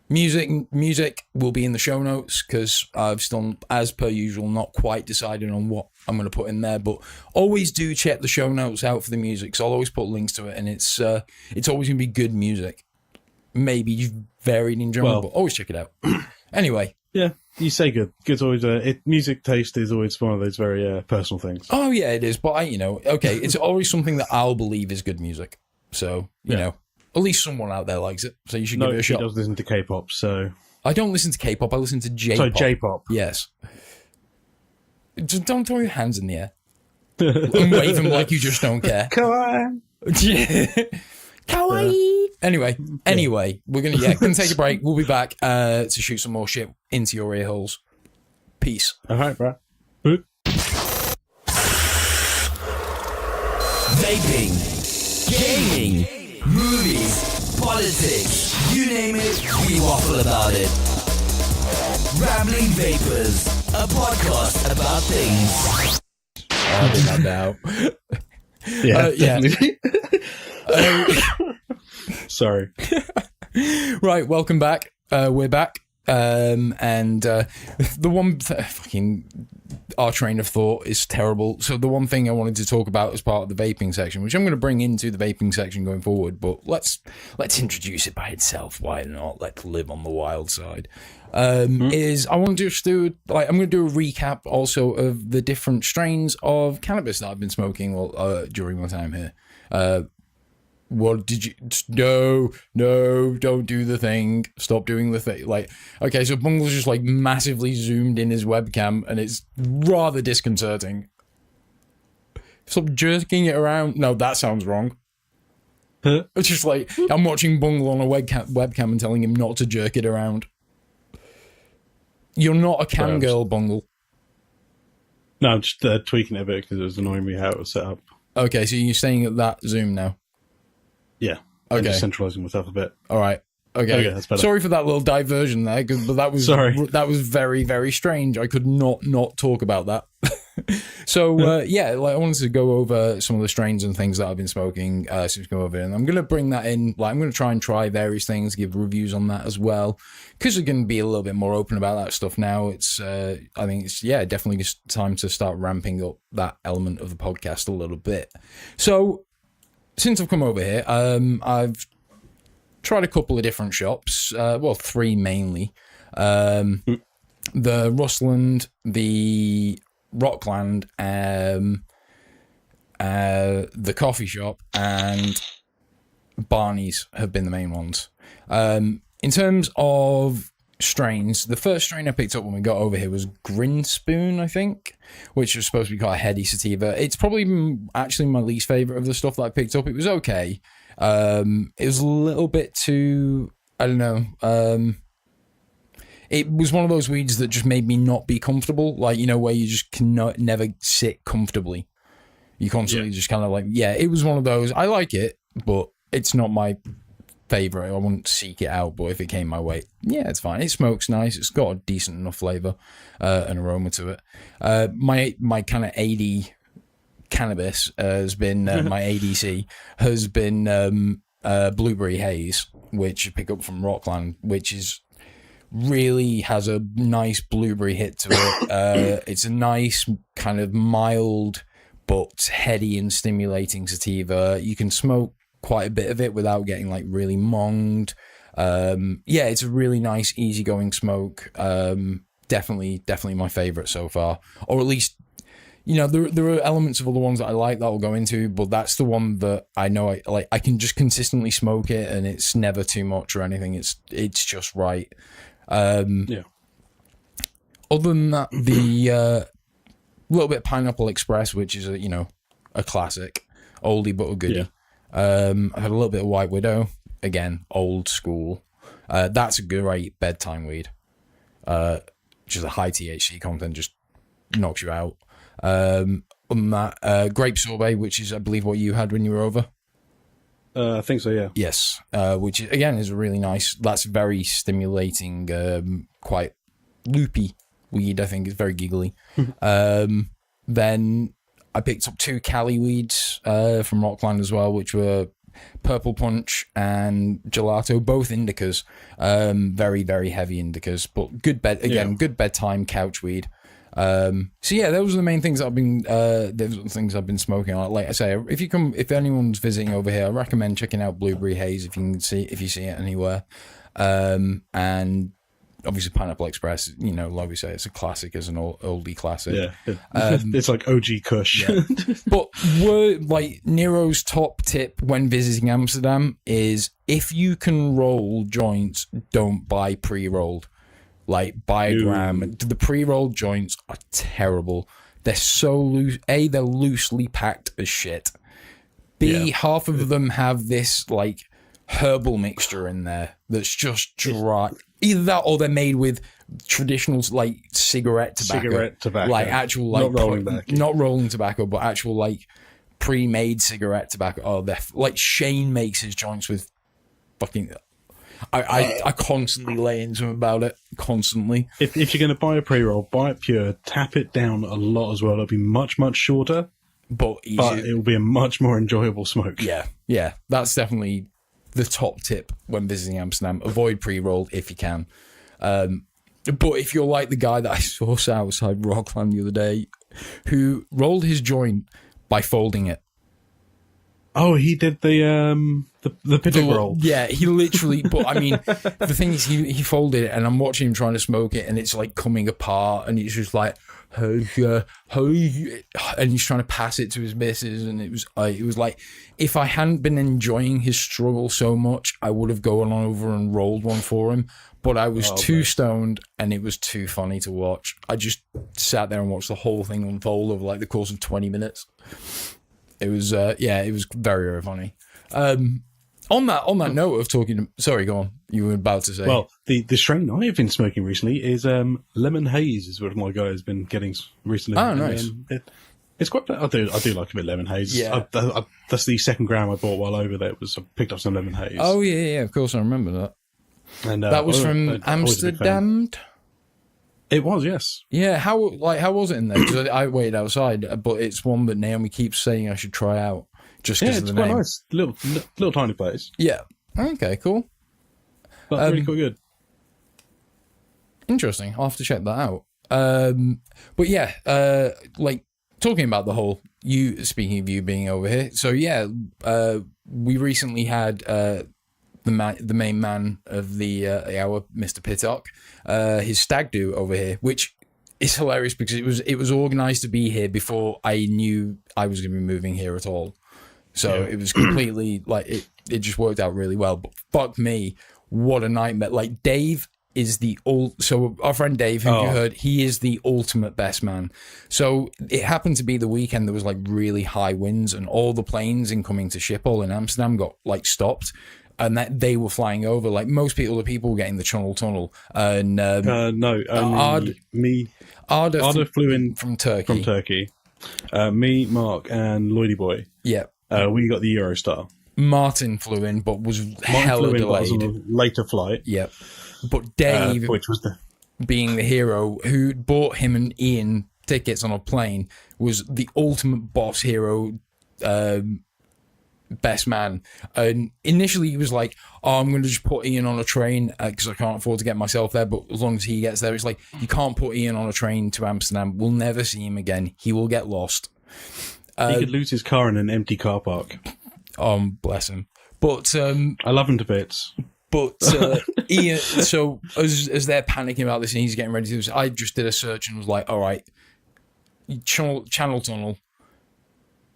Music will be in the show notes because I've still, as per usual, not quite decided on what I'm going to put in there. But always do check the show notes out for the music. So I'll always put links to it, and it's always going to be good music. Maybe varied in general, but always check it out. Anyway. Yeah, you say good. Good's always music taste is always one of those very personal things. Oh yeah, it is. But it's always something that I'll believe is good music. So you know, at least someone out there likes it. So you should give it a shot. He does listen to K-pop, so I don't listen to K-pop. I listen to J-pop. Sorry, J-pop. Yes. Just don't throw your hands in the air and wave them like you just don't care. Kawaii. Kawaii. Anyway, we're gonna take a break. We'll be back to shoot some more shit into your ear holes. Peace. All right, bro. Vaping, gaming, movies, politics, you name it, we waffle about it. Rambling Vapors, a podcast about things. I did not doubt. Definitely. Sorry. Right, welcome back. We're back. And the one our train of thought is terrible. So the one thing I wanted to talk about as part of the vaping section, which I'm going to bring into the vaping section going forward, but let's introduce it by itself. Why not? Let's live on the wild side. Is I want to just do I'm going to do a recap also of the different strains of cannabis that I've been smoking during my time here. What did you? No, don't do the thing. Stop doing the thing. Okay, so Bungle's just massively zoomed in his webcam, and it's rather disconcerting. Stop jerking it around. No, that sounds wrong. Huh? It's just I'm watching Bungle on a webcam and telling him not to jerk it around. You're not a cam girl, Bungle. No, I'm just tweaking it a bit because it was annoying me how it was set up. Okay, so you're staying at that zoom now. Yeah. Okay. I'm just centralizing myself a bit. All right. Okay. That's better. Sorry for that little diversion there, but that was that was very, very strange. I could not talk about that. So I wanted to go over some of the strains and things that I've been smoking since we go over, and I'm going to bring that in. I'm going to try various things, give reviews on that as well, because we're going to be a little bit more open about that stuff now. It's I think it's definitely just time to start ramping up that element of the podcast a little bit. So since I've come over here, I've tried a couple of different shops. Three mainly. The Rustland, the Rockland, the coffee shop, and Barney's have been the main ones. In terms of strains, the first strain I picked up when we got over here was Grinspoon, I think, which was supposed to be quite a heady sativa. It's probably actually my least favorite of the stuff that I picked up. It was okay. It was a little bit too, I don't know, it was one of those weeds that just made me not be comfortable, where you just cannot never sit comfortably. You constantly just kind of it was one of those. I like it, but it's not my favorite. I wouldn't seek it out, but if it came my way, it's fine. It smokes nice. It's got a decent enough flavor and aroma to it. My kind of AD cannabis has been my ADC has been Blueberry Haze, which I pick up from Rockland, which is really has a nice blueberry hit to it. It's a nice kind of mild but heady and stimulating sativa. You can smoke quite a bit of it without getting really monged. It's a really nice, easygoing smoke. Definitely my favorite so far, or at least there are elements of other ones that I like that I'll go into, but that's the one that I know I can just consistently smoke it, and it's never too much or anything. It's just right. Other than that, the little bit Pineapple Express, which is a classic, oldie but a goodie. I've had a little bit of White Widow, again, old school. That's a great bedtime weed. which is a high THC content, just knocks you out. On that, grape sorbet, which is, I believe, what you had when you were over. I think so, yeah. Yes, which again is really nice. That's very stimulating, quite loopy weed. I think it's very giggly. Then I picked up 2 Cali weeds from Rockland as well, which were Purple Punch and Gelato, both indicas. Very, very heavy indicas, but good good bedtime couch weed. So yeah, those are the main things I've been smoking on. Like I say, if anyone's visiting over here, I recommend checking out Blueberry Haze if you see it anywhere. And obviously Pineapple Express, like we say, it's a classic as an oldie classic. Yeah, it's like OG Kush. Yeah. But Nero's top tip when visiting Amsterdam is, if you can roll joints, don't buy pre-rolled. Like, buy a gram. The pre-rolled joints are terrible. They're so loose. A, they're loosely packed as shit. B, half of them have this, like, herbal mixture in there that's just dry. Either that or they're made with traditional, like, cigarette tobacco. Like, actual, like... Not rolling tobacco, but actual, like, pre-made cigarette tobacco. Oh, they're... Like, Shane makes his joints with fucking... I constantly lay into him about it, constantly. If you're going to buy a pre-roll, buy it pure, tap it down a lot as well. It'll be much, much shorter, but it will be a much more enjoyable smoke. Yeah, that's definitely the top tip when visiting Amsterdam. Avoid pre-rolled if you can. But if you're like the guy that I saw outside Rockland the other day, who rolled his joint by folding it. Oh, he did the pigeon roll. Yeah, he literally. But I mean, the thing is, he folded it, and I'm watching him trying to smoke it, and it's like coming apart, and he's just like, and he's trying to pass it to his missus, and it was like, if I hadn't been enjoying his struggle so much, I would have gone over and rolled one for him. But I was too stoned, and it was too funny to watch. I just sat there and watched the whole thing unfold over like the course of 20 minutes. It was, it was very, very funny. On that note of talking, sorry, go on. You were about to say. Well, the strain I've been smoking recently is lemon haze. Is what my guy has been getting recently. Oh, nice. It's quite. I do like a bit of lemon haze. Yeah. That's the second gram I bought while over there. I picked up some lemon haze. Oh yeah. Of course, I remember that. And that was from Amsterdam. It was, yes. Yeah, how was it in there? Because I waited outside, but it's one that Naomi keeps saying I should try out just because of the name. It's quite nice. Little tiny place. Yeah. Okay, cool. But really quite good. Interesting. I'll have to check that out. But yeah, like talking about the whole, speaking of you being over here. So yeah, we recently had the main man of the hour, Mr. Pittock, his stag do over here, which is hilarious because it was organised to be here before I knew I was going to be moving here at all. So it was completely like it just worked out really well. But fuck me, what a nightmare! Like Dave is so our friend Dave, who you heard, he is the ultimate best man. So it happened to be the weekend there was like really high winds and all the planes incoming to Schiphol in Amsterdam got like stopped. And that they were flying over, like most people were getting the Channel Tunnel. And no, Arda flew in from Turkey. Me, Mark, and Lloydie Boy. Yeah, we got the Eurostar. Martin flew in, but was hella delayed. Was on a later flight. Yeah, but Dave, which was being the hero who bought him and Ian tickets on a plane, was the ultimate boss hero. Best man. And initially he was like, I'm going to just put Ian on a train because I can't afford to get myself there, but as long as he gets there, it's like, you can't put Ian on a train to Amsterdam, we'll never see him again, he will get lost. He could lose his car in an empty car park. Bless him. But I love him to bits. But Ian, so as they're panicking about this and he's getting ready to do this, I just did a search and was like, all right, Channel Tunnel,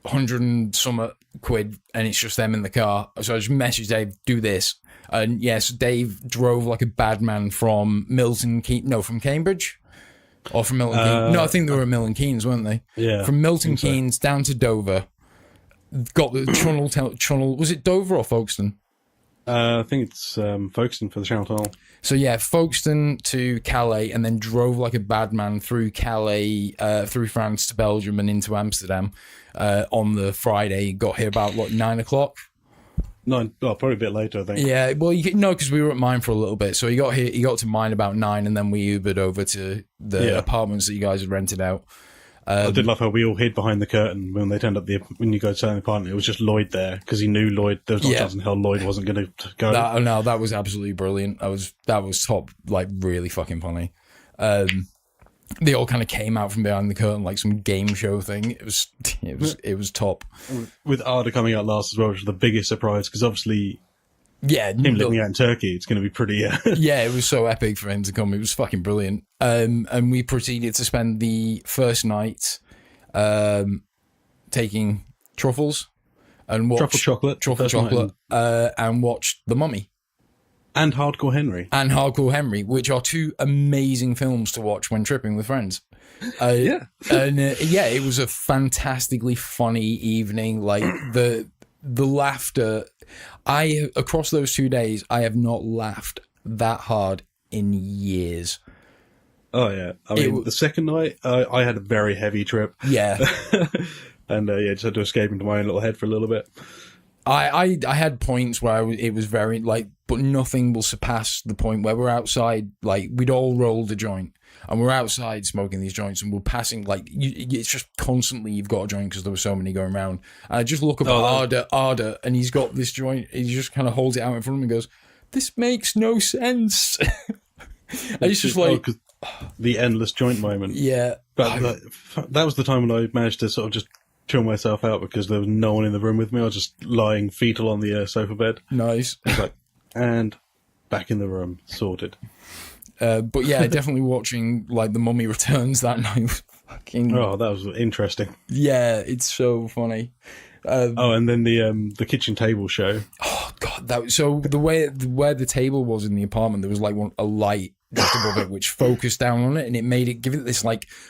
100 and some quid, and it's just them in the car. So I just messaged Dave, do this. And yes, Dave drove like a bad man from from Cambridge, or from Milton Keynes. No, I think they were at Milton Keynes, weren't they? Yeah. From Milton Keynes down to Dover. Got the Channel. Was it Dover or Folkestone? I think it's Folkestone for the Chantal. So yeah, Folkestone to Calais, and then drove like a bad man through Calais, through France to Belgium and into Amsterdam on the Friday. Got here about 9 o'clock. No, well, probably a bit later, I think. Yeah, well, no, because we were at mine for a little bit. So he got here. He got to mine about 9, and then we Ubered over to the apartments that you guys had rented out. I did love how we all hid behind the curtain when they turned up when you go to the apartment. It was just Lloyd there because he knew Lloyd. There was no chance in hell Lloyd wasn't going to go. That was absolutely brilliant. That was top, like really fucking funny. They all kind of came out from behind the curtain like some game show thing. It was top. With Arda coming out last as well, which was the biggest surprise because obviously. Yeah, him living out in Turkey, it's going to be pretty. Yeah, it was so epic for him to come. It was fucking brilliant. And we proceeded to spend the first night taking truffles and watch truffle chocolate, and watched The Mummy and Hardcore Henry, which are two amazing films to watch when tripping with friends. Yeah, and it was a fantastically funny evening. Like the laughter. Across those 2 days, I have not laughed that hard in years. Oh yeah, I mean the second night I had a very heavy trip. Yeah, and just had to escape into my own little head for a little bit. I had points where it was very but nothing will surpass the point where we're outside. Like we'd all rolled a joint. And we're outside smoking these joints, and we're passing it's just constantly you've got a joint because there were so many going around. And I just look up at Arda, and he's got this joint. He just kind of holds it out in front of him and goes, "This makes no sense." And it's just like the endless joint moment. Yeah, but that was the time when I managed to sort of just chill myself out because there was no one in the room with me. I was just lying fetal on the sofa bed. Nice. I was like, and back in the room, sorted. But yeah, definitely watching The Mummy Returns that night was fucking. Oh, that was interesting. Yeah, it's so funny. And then the kitchen table show. Oh god, so where the table was in the apartment, there was a light just above it which focused down on it, and it give it this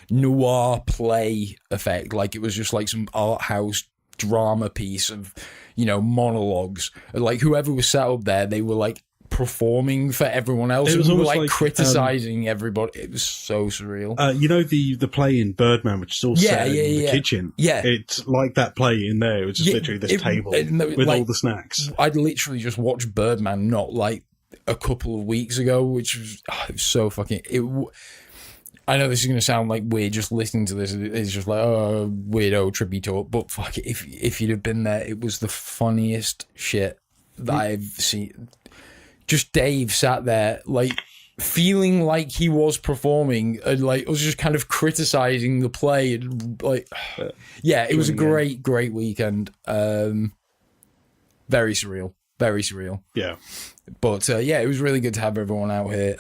noir play effect, like it was just some art house drama piece of monologues. Whoever was sat up there, they were performing for everyone else. It was almost criticizing everybody. It was so surreal. The play in Birdman, which is all set in the kitchen. Yeah, it's like that play in there. It was just literally this table with all the snacks. I'd literally just watched Birdman not a couple of weeks ago, which was it was so fucking. I know this is going to sound weird just listening to this. It's just weirdo trippy talk, but fuck it. If you'd have been there, it was the funniest shit that I've seen. Just Dave sat there, feeling like he was performing, and was just kind of criticizing the play, and it was a great weekend. Very surreal. Yeah, but it was really good to have everyone out here.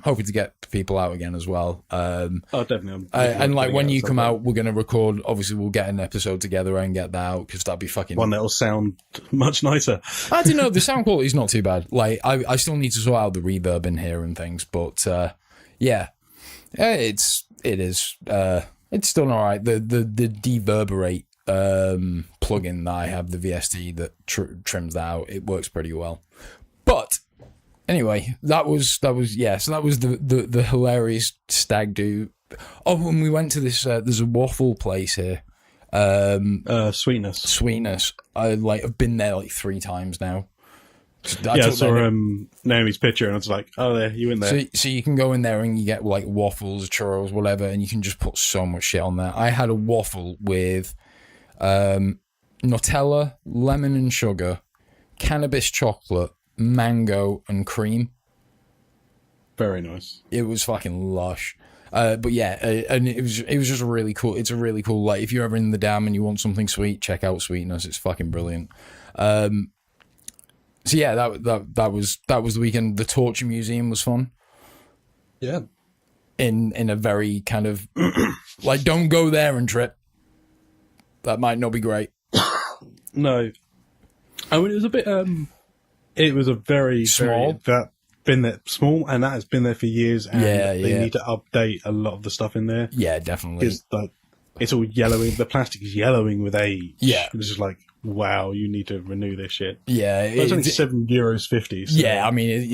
Hoping to get people out again as well. Definitely. And when you come out, we're going to record. Obviously, we'll get an episode together and get that out because that'd be fucking one that'll sound much nicer. I don't know. The sound quality is not too bad. I still need to sort out the reverb in here and things, but it's still all right. The Deverberate plugin that I have, the VST that trims that out, it works pretty well. But anyway, that was so that was the hilarious stag do. Oh, when we went to this, there's a waffle place here. Sweetness. I've been there 3 times now. I saw Naomi's picture and I was like, oh, there, you in there. So you can go in there and you get waffles, churros, whatever, and you can just put so much shit on there. I had a waffle with Nutella, lemon and sugar, cannabis chocolate, mango and cream. Very nice. It was fucking lush. But yeah, and it was just really cool. It's a really cool, if you're ever in the Dam and you want something sweet, check out Sweetness. It's fucking brilliant. So yeah, that was the weekend. The Torture Museum was fun. Yeah. In a very kind of don't go there and trip. That might not be great. No. I mean, it was a bit it was a very small. Been there small, and that has been there for years. And they need to update a lot of the stuff in there. Yeah, definitely. Because it's all yellowing. The plastic is yellowing with age. Yeah, it's just wow, you need to renew this shit. Yeah, But it's only €7.50. So. yeah. I mean,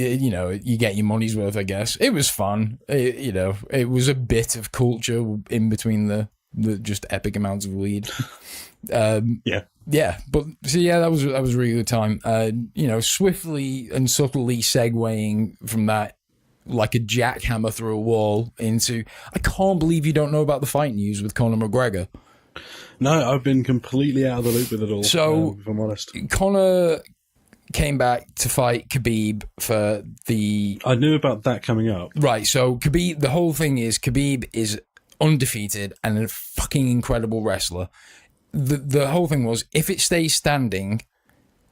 you get your money's worth. I guess it was fun. It was a bit of culture in between the just epic amounts of weed. Yeah, but so yeah, that was a really good time. Swiftly and subtly segueing from that, like a jackhammer through a wall, into I can't believe you don't know about the fight news with Conor McGregor. No, I've been completely out of the loop with it all. So, if I'm honest, Conor came back to fight Khabib for the. I knew about that coming up. Right, so Khabib. The whole thing is Khabib is undefeated and a fucking incredible wrestler. The whole thing was, if it stays standing,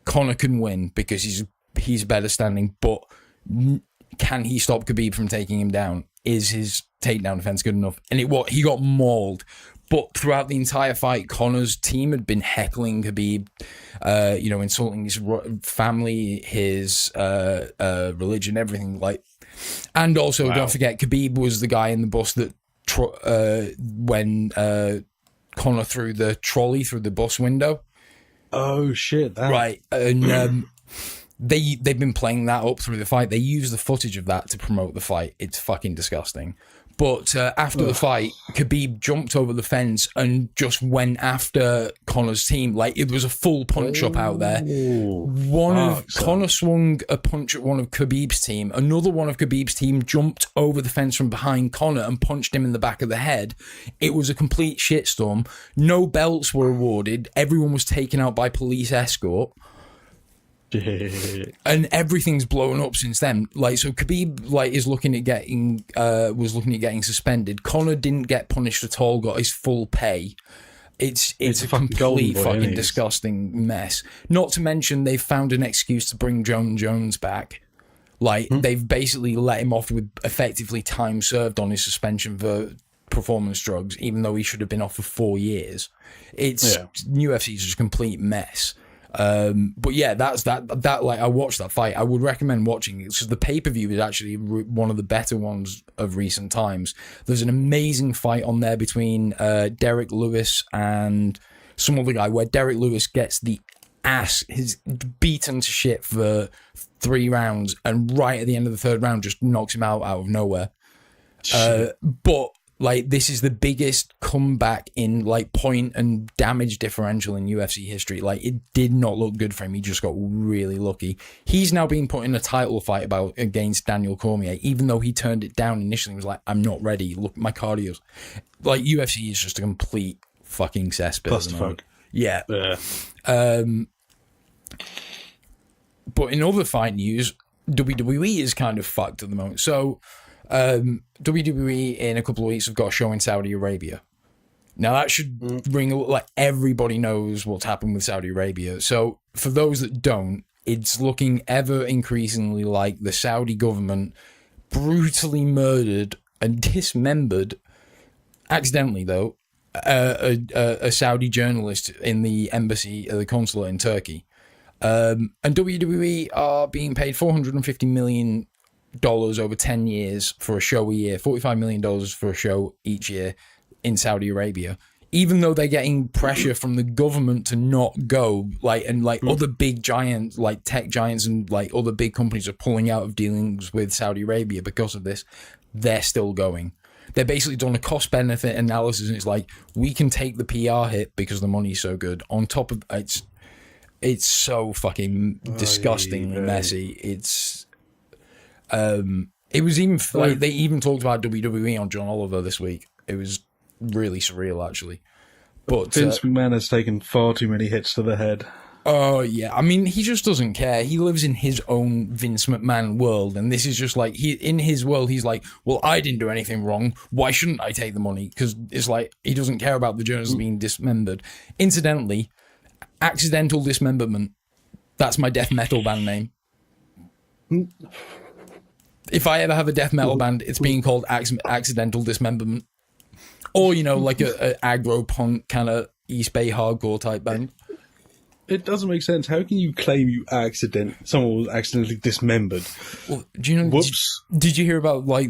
Conor can win because he's better standing. But can he stop Khabib from taking him down? Is his takedown defense good enough? And he got mauled. But throughout the entire fight, Conor's team had been heckling Khabib, insulting his family, his religion, everything. And also, Don't forget, Khabib was the guy in the bus that when Conor threw the trolley through the bus window. Oh shit! Right, and they've been playing that up through the fight. They use the footage of that to promote the fight. It's fucking disgusting. But after the fight, Khabib jumped over the fence and just went after Conor's team. It was a full punch-up out there. Conor swung a punch at one of Khabib's team. Another one of Khabib's team jumped over the fence from behind Conor and punched him in the back of the head. It was a complete shitstorm. No belts were awarded. Everyone was taken out by police escort. And everything's blown up since then. So Khabib was looking at getting suspended. Conor didn't get punished at all. Got his full pay. It's a complete fucking disgusting mess. Not to mention they've found an excuse to bring John Jones back. They've basically let him off with effectively time served on his suspension for performance drugs, even though he should have been off for 4 years. UFC is just a complete mess. But yeah, that's that. I watched that fight. I would recommend watching it because the pay-per-view is actually one of the better ones of recent times. There's an amazing fight on there between Derek Lewis and some other guy, where Derek Lewis gets his beaten to shit for 3 rounds, and right at the end of the 3rd round just knocks him out of nowhere. But this is the biggest comeback in point and damage differential in UFC history. It did not look good for him. He just got really lucky. He's now being put in a title fight against Daniel Cormier, even though he turned it down initially. He was like, I'm not ready. Look, my cardio's... UFC is just a complete fucking cesspit. Clusterfuck. Yeah. But in other fight news, WWE is kind of fucked at the moment. So... WWE in a couple of weeks have got a show in Saudi Arabia. Now that should ring everybody knows what's happened with Saudi Arabia. So for those that don't, it's looking ever increasingly like the Saudi government brutally murdered and dismembered, accidentally though, a Saudi journalist in the embassy, the consulate in Turkey. And WWE are being paid $450 million over 10 years for a show a year, $45 million for a show each year in Saudi Arabia, even though they're getting pressure from the government to not go, other big giants, tech giants and other big companies are pulling out of dealings with Saudi Arabia because of this, they're still going. They're basically done a cost-benefit analysis, and it's we can take the PR hit because the money's so good. On top of it's so fucking disgustingly messy. It's it was even they even talked about WWE on John Oliver this week. It was really surreal, actually. But Vince McMahon has taken far too many hits to the head. Oh yeah, I mean, he just doesn't care. He lives in his own Vince McMahon world, and this is just in his world. He's like, well, I didn't do anything wrong. Why shouldn't I take the money? Because it's he doesn't care about the journalists being dismembered. Incidentally, Accidental Dismemberment. That's my death metal band name. If I ever have a death metal band, it's being called Accidental Dismemberment. Or, a aggro punk kind of East Bay hardcore type band. It doesn't make sense. How can you claim someone was accidentally dismembered? Well, do you know? Whoops. Did you hear about what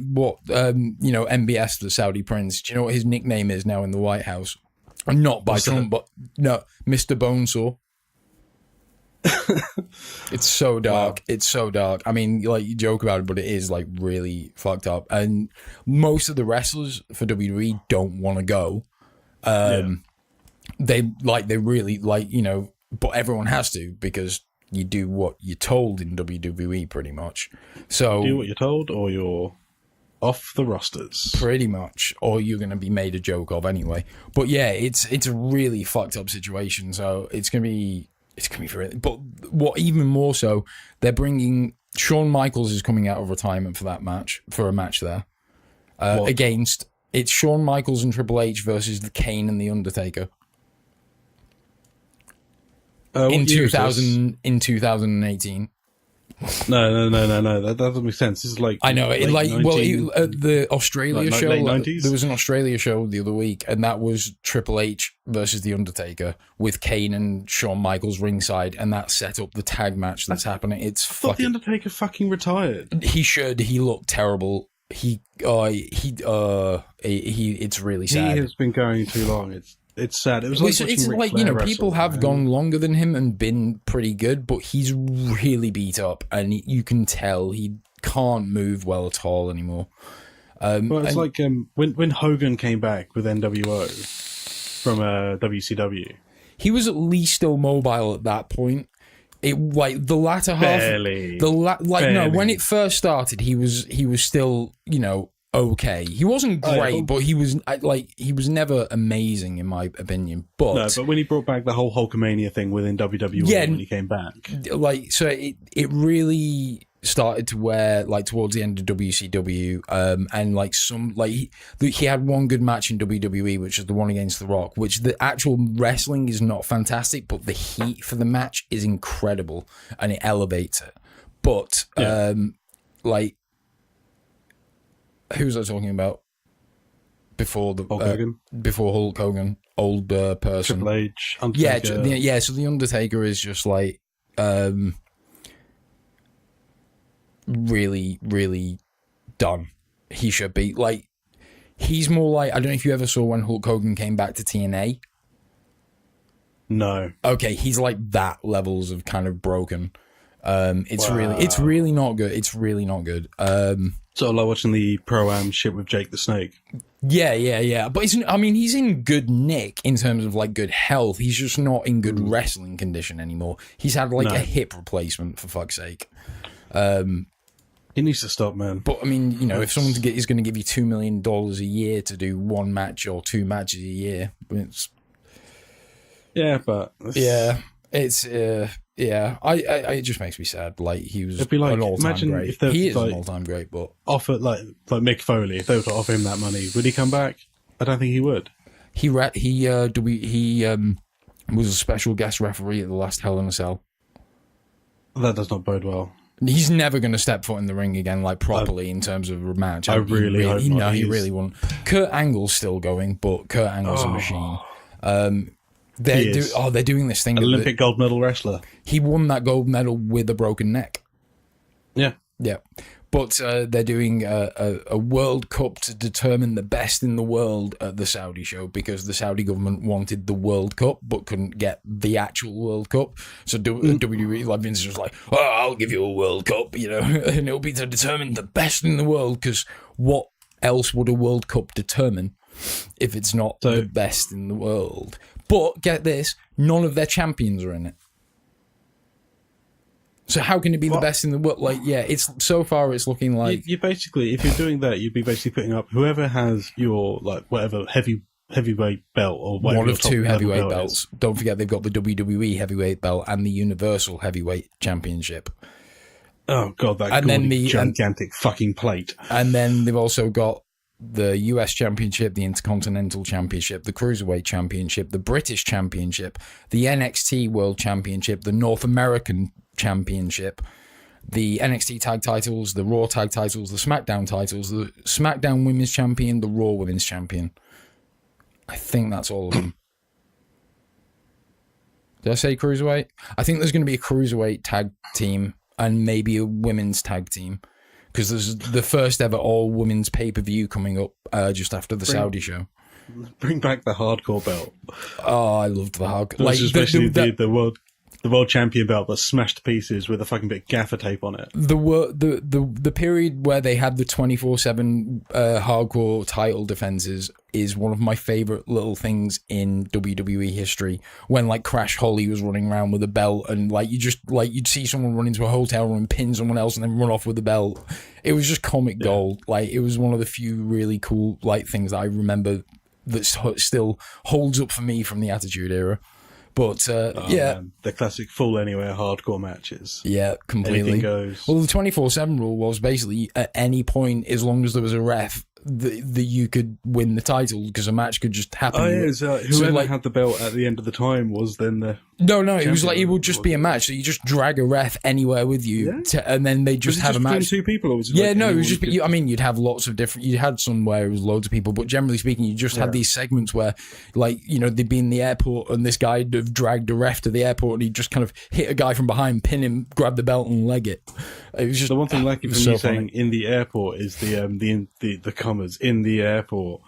MBS, the Saudi prince? Do you know what his nickname is now in the White House? And not by Trump, but no, Mr. Bonesaw. It's so dark. Wow. It's so dark. I mean, like, you joke about it, but it is like really fucked up. And most of the wrestlers for WWE don't want to go. They really like, you know, but everyone has to, because you do what you're told in WWE pretty much. So do what you're told, or you're off the rosters. Pretty much, or you're going to be made a joke of anyway. But yeah, it's a really fucked up situation. So it's gonna be really. But what even more so, they're bringing Shawn Michaels is coming out of retirement for that match, for a match there against, it's Shawn Michaels and Triple H versus the Kane and the Undertaker. In 2018. No. That doesn't make sense. This is like, I know it. Like, 19, well, the Australia show. Late 90s? There was an Australia show the other week, and that was Triple H versus the Undertaker with Kane and Shawn Michaels ringside, and that set up the tag match that's happening. It's I thought the Undertaker fucking retired. He should. He looked terrible. It's really sad. He has been going too long. It's sad. It was it's like, you know, people have gone longer than him and been pretty good, but he's really beat up, and you can tell he can't move well at all anymore. Well, it's like when Hogan came back with NWO from WCW. He was at least still mobile at that point. It like the latter half, barely. No, when it first started, he was still, you know, okay. He wasn't great, but he was never amazing in my opinion. But when he brought back the whole Hulkamania thing within WWE, when he came back, like, so it really started to wear, like, towards the end of WCW, and like he had one good match in WWE, which is the one against The Rock, which the actual wrestling is not fantastic, but the heat for the match is incredible and it elevates it. But like, who was I talking about before the Hulk Hogan? Before Hulk Hogan, old person. Triple H, Undertaker. Yeah. So the Undertaker is just like really, really done. He should be like, he's more like, I don't know if you ever saw when Hulk Hogan came back to TNA. No. Okay, he's like that levels of kind of broken. It's really not good. It's really not good. Sort of like watching the Pro-Am shit with Jake the Snake. Yeah. But he's in good nick in terms of like good health. He's just not in good wrestling condition anymore. He's had like a hip replacement, for fuck's sake. He needs to stop, man. But I mean, you know, if someone is going to give you $2 million a year to do one match or two matches a year, it's it just makes me sad. Like, he was like, an all-time great. If he is an all-time great, but offer like Mick Foley, if they were to offer him that money, would he come back? I don't think he would. He was a special guest referee at the last Hell in a Cell. That does not bode well. He's never going to step foot in the ring again, like, properly in terms of a match. I really hope not. No, he really won't. Kurt Angle's still going, but Kurt Angle's a machine. They're doing this thing. Olympic gold medal wrestler. He won that gold medal with a broken neck. Yeah. But they're doing a World Cup to determine the best in the world at the Saudi show, because the Saudi government wanted the World Cup but couldn't get the actual World Cup. So WWE, like, Vince is just like, oh, I'll give you a World Cup, you know, and it'll be to determine the best in the world, because what else would a World Cup determine if it's not the best in the world? But get this, none of their champions are in it. So how can it be the best in the world? Like, yeah, it's so far it's looking like you basically, if you're doing that, you'd be basically putting up whoever has your, like, whatever heavyweight belt or whatever, one of two heavyweight belts. Don't forget they've got the WWE heavyweight belt and the Universal Heavyweight Championship. Oh god, that gigantic fucking plate. And then they've also got the US Championship, the Intercontinental Championship, the Cruiserweight Championship, the British Championship, the NXT World Championship, the North American Championship, the NXT Tag Titles, the Raw Tag Titles, the SmackDown Titles, the SmackDown Women's Champion, the Raw Women's Champion. I think that's all of them. Did I say Cruiserweight? I think there's going to be a Cruiserweight tag team and maybe a women's tag team, because there's the first ever all-women's pay-per-view coming up just after the Saudi show. Bring back the hardcore belt. Oh, I loved the hardcore. Like, especially the world. the world champion belt that's smashed to pieces with a fucking bit of gaffer tape on it. The period where they had the 24/7 hardcore title defenses is one of my favorite little things in WWE history. When like Crash Holly was running around with a belt, and like you'd see someone run into a hotel room, pin someone else, and then run off with the belt. It was just comic gold. Like, it was one of the few really cool like things that I remember that still holds up for me from the Attitude Era. But man. The classic Fall Anywhere hardcore matches. Yeah, completely. Anything goes. Well, the 24/7 rule was basically at any point, as long as there was a ref, that you could win the title, because a match could just happen. Oh yeah, so whoever had the belt at the end of the time was then the it was like, it would just be a match, so you just drag a ref anywhere with you, and then they just have a match. Two people, or was it it was just. I mean, you'd have lots of different. You had some where it was loads of people, but generally speaking, you just had these segments where, like, you know, they'd be in the airport, and this guy would have dragged a ref to the airport, and he'd just kind of hit a guy from behind, pin him, grab the belt, and leg it. It was just the one thing lacking from you saying in the airport is the commas in the airport.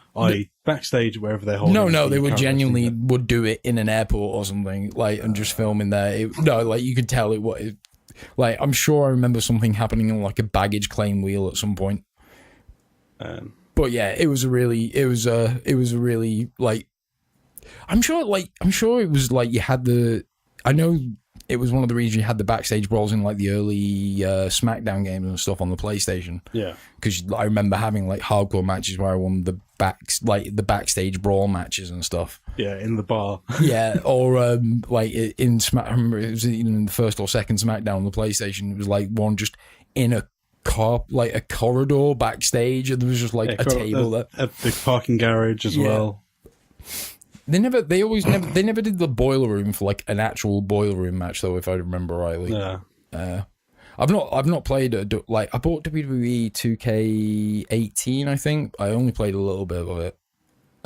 Backstage, wherever they're holding. No, they would genuinely would do it in an airport or something, like, and just film in there. You could tell like, I'm sure I remember something happening on like a baggage claim wheel at some point. But yeah, it was a really like, I'm sure it was like you had I know it was one of the reasons you had the backstage brawls in like the early SmackDown games and stuff on the PlayStation. Yeah, because I remember having like hardcore matches where I won the backstage brawl matches and stuff. Yeah, in the bar. Yeah, or like in I remember it was in the first or second SmackDown on the PlayStation. It was like one just in a car, like a corridor backstage, and there was just like a table there at the parking garage as well. They never did the boiler room for like an actual boiler room match though, if I remember rightly. Yeah. I've not played I bought WWE 2K18, I think. I only played a little bit of it.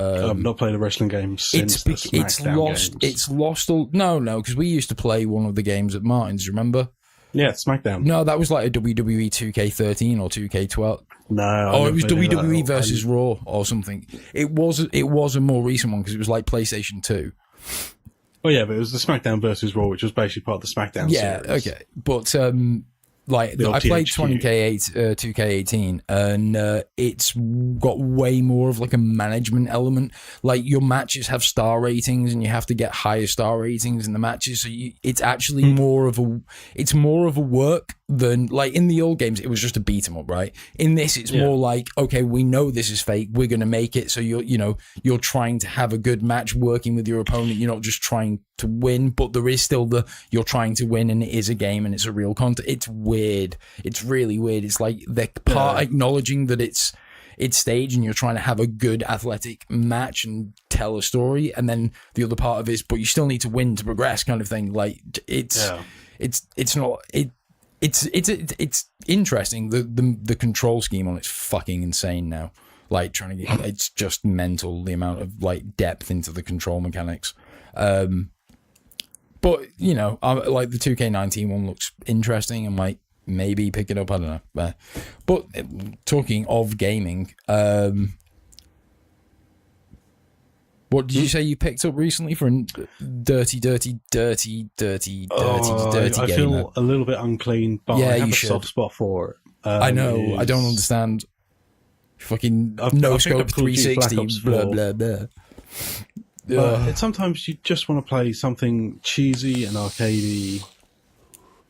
I've not played a wrestling game since the SmackDown games. It's lost no, because we used to play one of the games at Martin's, remember? Yeah, SmackDown. No, that was like a WWE 2K13 or 2K12. No, it was WWE versus Raw or something. It was a more recent one because it was like PlayStation 2. Oh yeah, but it was the SmackDown versus Raw, which was basically part of the SmackDown series. Yeah, okay. But like, I played 2K18, and it's got way more of like a management element. Like, your matches have star ratings, and you have to get higher star ratings in the matches. So it's actually more of a work than, like, in the old games. It was just a beat 'em up, right? In this, it's more like, okay, we know this is fake. We're gonna make it. So you're trying to have a good match, working with your opponent. You're not just trying to win, but there is still you're trying to win, and it is a game, and it's a real content. It's weird. It's really weird. It's like they're acknowledging that it's staged, and you're trying to have a good athletic match and tell a story, and then the other part of it is, but you still need to win to progress, kind of thing. Like, it's interesting. The control scheme on it's fucking insane now. Like, trying to get, it's just mental, the amount of like depth into the control mechanics. But like the 2K19 one looks interesting, and might maybe pick it up. I don't know. But talking of gaming, what did you say you picked up recently for a dirty I gamer? feel a little bit unclean, but I have a soft spot for it. I know. I don't understand. Fucking no scope 360. Blah blah blah. Sometimes you just want to play something cheesy and arcadey,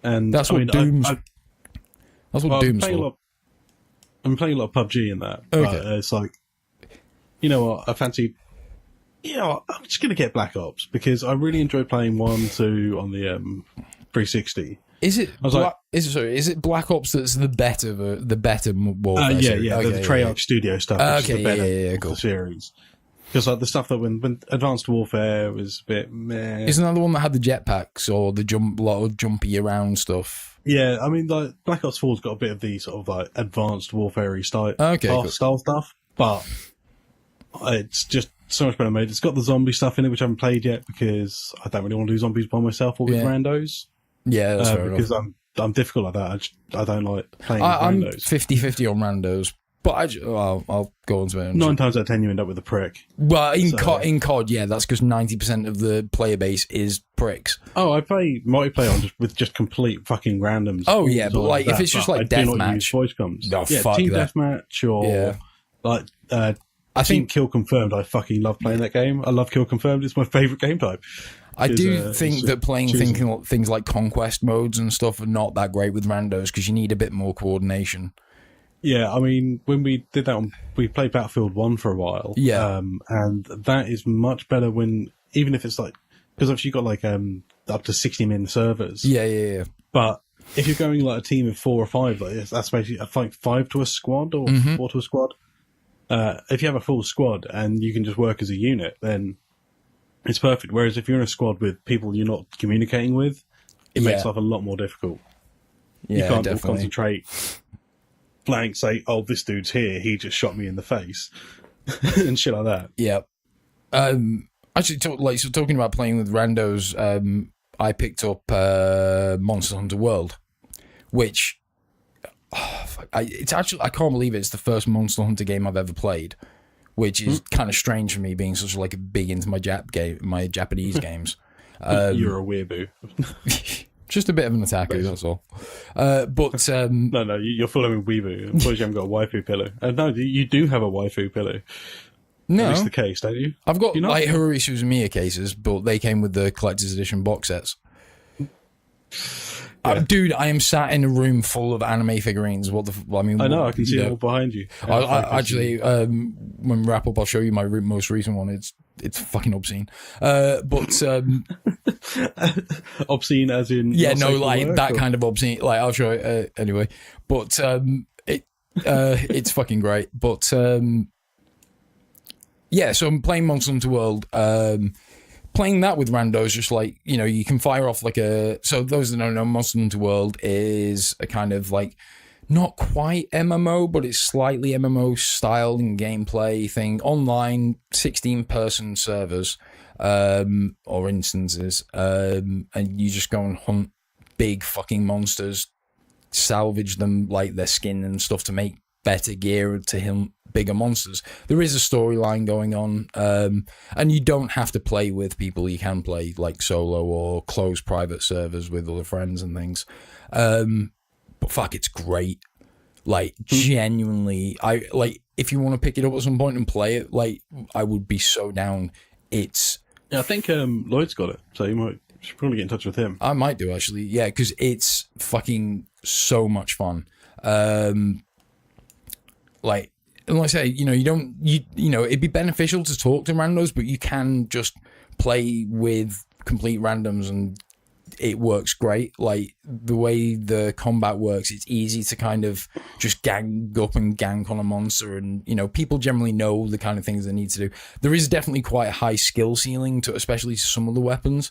and that's what Doom's. That's what Doom's for. I'm playing a lot of PUBG in that. Okay. But it's like, you know what? I fancy. I'm just gonna get Black Ops because I really enjoy playing 1, 2 on the 360. Is it Black Ops that's the better Warfare? Yeah, the Treyarch Studio stuff. Which is the better cool. The series. Because like the stuff that when Advanced Warfare was a bit meh. Isn't that the one that had the jetpacks or the lot of jumpy around stuff? Yeah, I mean, like Black Ops 4's got a bit of the sort of like Advanced Warfare style stuff, but it's just so much better made. It's got the zombie stuff in it, which I haven't played yet because I don't really want to do zombies by myself or with randos. Yeah, that's fair because enough. I'm difficult like that. I don't like playing with I'm randos. 50-50 on randos. But I'll go on to it. 9 times out of 10, you end up with a prick. Well, in COD, yeah, that's because 90% of the player base is pricks. Oh, I play multiplayer with just complete fucking randoms. Oh, yeah, but like if it's just like deathmatch. Voice comms. No, yeah, fuck team that. deathmatch or like I think Kill Confirmed. I fucking love playing that game. I love Kill Confirmed. It's my favourite game type. I do think that playing things like conquest modes and stuff are not that great with randos because you need a bit more coordination. Yeah, I mean, when we did that, we played Battlefield 1 for a while. Yeah. And that is much better even if it's like, because obviously you've got like up to 60-man servers. Yeah. But if you're going like a team of 4 or 5, like that's basically like 5 to a squad or 4 to a squad. If you have a full squad and you can just work as a unit, then it's perfect. Whereas if you're in a squad with people you're not communicating with, it makes life a lot more difficult. Yeah, you can't definitely all concentrate. Blank say, oh, this dude's here, he just shot me in the face and shit like that. Yeah. Actually, talking about playing with randos, I picked up Monster Hunter World, which it's actually, I can't believe it's the first Monster Hunter game I've ever played, which is kind of strange for me being such like a big into my Japanese games. You're a weeaboo. Just a bit of an otaku, that's all. But no, you're following weeaboo. I'm surprised you haven't got a waifu pillow. No, you do have a waifu pillow. No, that's the case, don't you? I've got like Haruri Suzumiya cases, but they came with the collector's edition box sets. Yeah. Dude, I am sat in a room full of anime figurines. I mean, I know. I can see it all behind you. Actually, when we wrap up, I'll show you my most recent one. It's fucking obscene. But obscene as in that kind of obscene. Like I'll show it anyway. But it's fucking great. But yeah, so I'm playing Monster Hunter World. Playing that with randos, just like, you can fire off like so those that don't know, Monster Hunter World is a kind of like, not quite MMO, but it's slightly MMO style and gameplay thing. Online, 16-person servers, or instances, and you just go and hunt big fucking monsters, salvage them, like their skin and stuff to make better gear to hunt bigger monsters. There is a storyline going on, and you don't have to play with people. You can play like solo or closed private servers with other friends and things. But fuck, it's great. Like genuinely, if you want to pick it up at some point and play it, like I would be so down. I think Lloyd's got it, so you should probably get in touch with him. I might do actually, yeah, because it's fucking so much fun. Like I say, it'd be beneficial to talk to randos, but you can just play with complete randoms and it works great. Like the way the combat works, it's easy to kind of just gang up and gank on a monster, and people generally know the kind of things they need to do. There is definitely quite a high skill ceiling to, especially some of the weapons.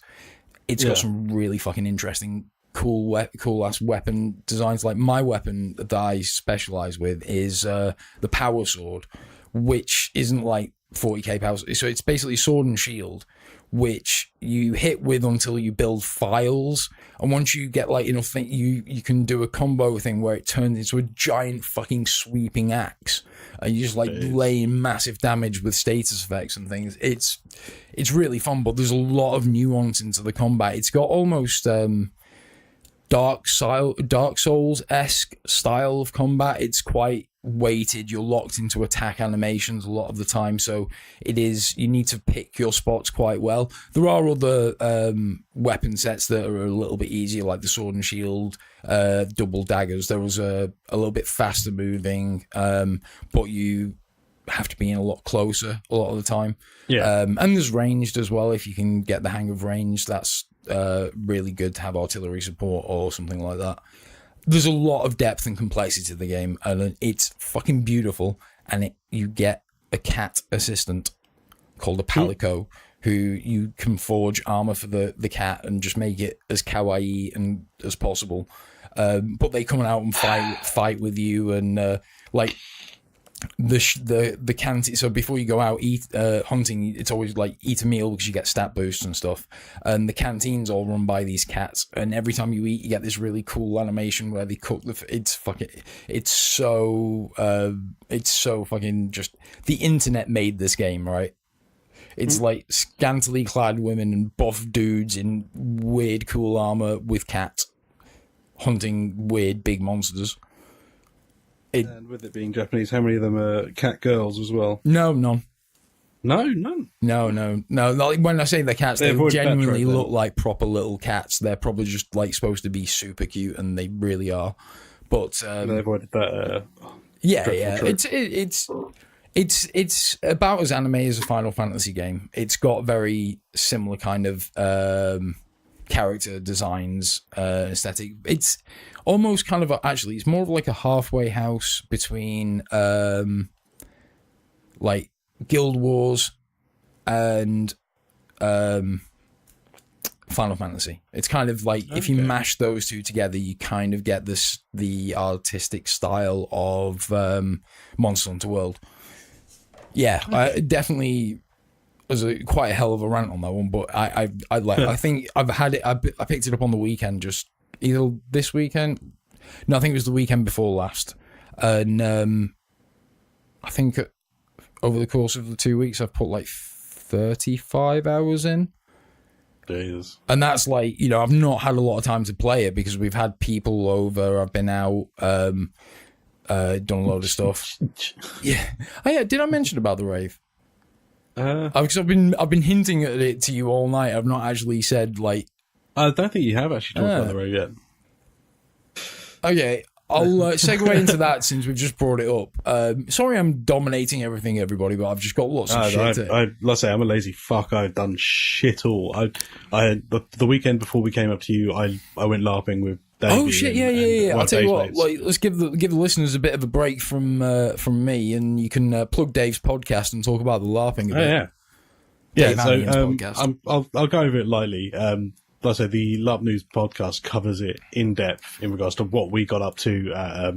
It's got some really fucking interesting, cool ass weapon designs. Like my weapon that I specialize with is the power sword, which isn't like 40k power. So it's basically sword and shield, which you hit with until you build files, and once you get like enough thing, you can do a combo thing where it turns into a giant fucking sweeping axe, and you just like lay massive damage with status effects and things. It's really fun, but there's a lot of nuance into the combat. It's got almost Dark Souls-esque style of combat. It's quite weighted. You're locked into attack animations a lot of the time, so you need to pick your spots quite well. There are other weapon sets that are a little bit easier, like the sword and shield, double daggers. There was a little bit faster moving, but you have to be in a lot closer a lot of the time. Yeah. And there's ranged as well. If you can get the hang of range, that's really good to have artillery support or something like that. There's a lot of depth and complexity to the game, and it's fucking beautiful. And you get a cat assistant called a Palico, who you can forge armor for the cat and just make it as kawaii and as possible. But they come out and fight with you, and the canteen. So before you go out hunting, it's always like eat a meal because you get stat boosts and stuff. And the canteen's all run by these cats. And every time you eat, you get this really cool animation where they cook it's so fucking just the internet made this game, right? It's like scantily clad women and buff dudes in weird cool armor with cats hunting weird big monsters. And with it being Japanese, how many of them are cat girls as well? No, none. No, none. No. Like, when I say they're cats, they genuinely look like proper little cats. They're probably just like supposed to be super cute, and they really are. But they avoided that. Yeah. It's about as anime as a Final Fantasy game. It's got very similar kind of character designs, aesthetic. It's almost kind of it's more of like a halfway house between like Guild Wars and Final Fantasy. It's kind of like if you mash those two together, you kind of get the artistic style of Monster Hunter World. Yeah, I definitely was quite a hell of a rant on that one, but I think I've had it. I picked it up on the weekend, just either this weekend. No, I think it was the weekend before last, and I think over the course of the 2 weeks, I've put like 35 hours in. Jesus. And that's like, I've not had a lot of time to play it because we've had people over. I've been out. Done a load of stuff. Yeah. Oh, yeah. Did I mention about the rave? Because I've been hinting at it to you all night. I've not actually said like. I don't think you have actually talked about the rave yet. Okay, I'll segue into that since we've just brought it up. Sorry, I'm dominating everything, everybody, but I've just got lots of shit. Let's say I'm a lazy fuck. I've done shit all. I had the weekend before we came up to you. I went LARPing with. Davey. Oh shit! Yeah. I'll tell you what. Like, let's give the listeners a bit of a break from me, and you can plug Dave's podcast and talk about the LARPing a bit. Yeah. So I'll go over it lightly. Like I said, the LARP News podcast covers it in depth in regards to what we got up to at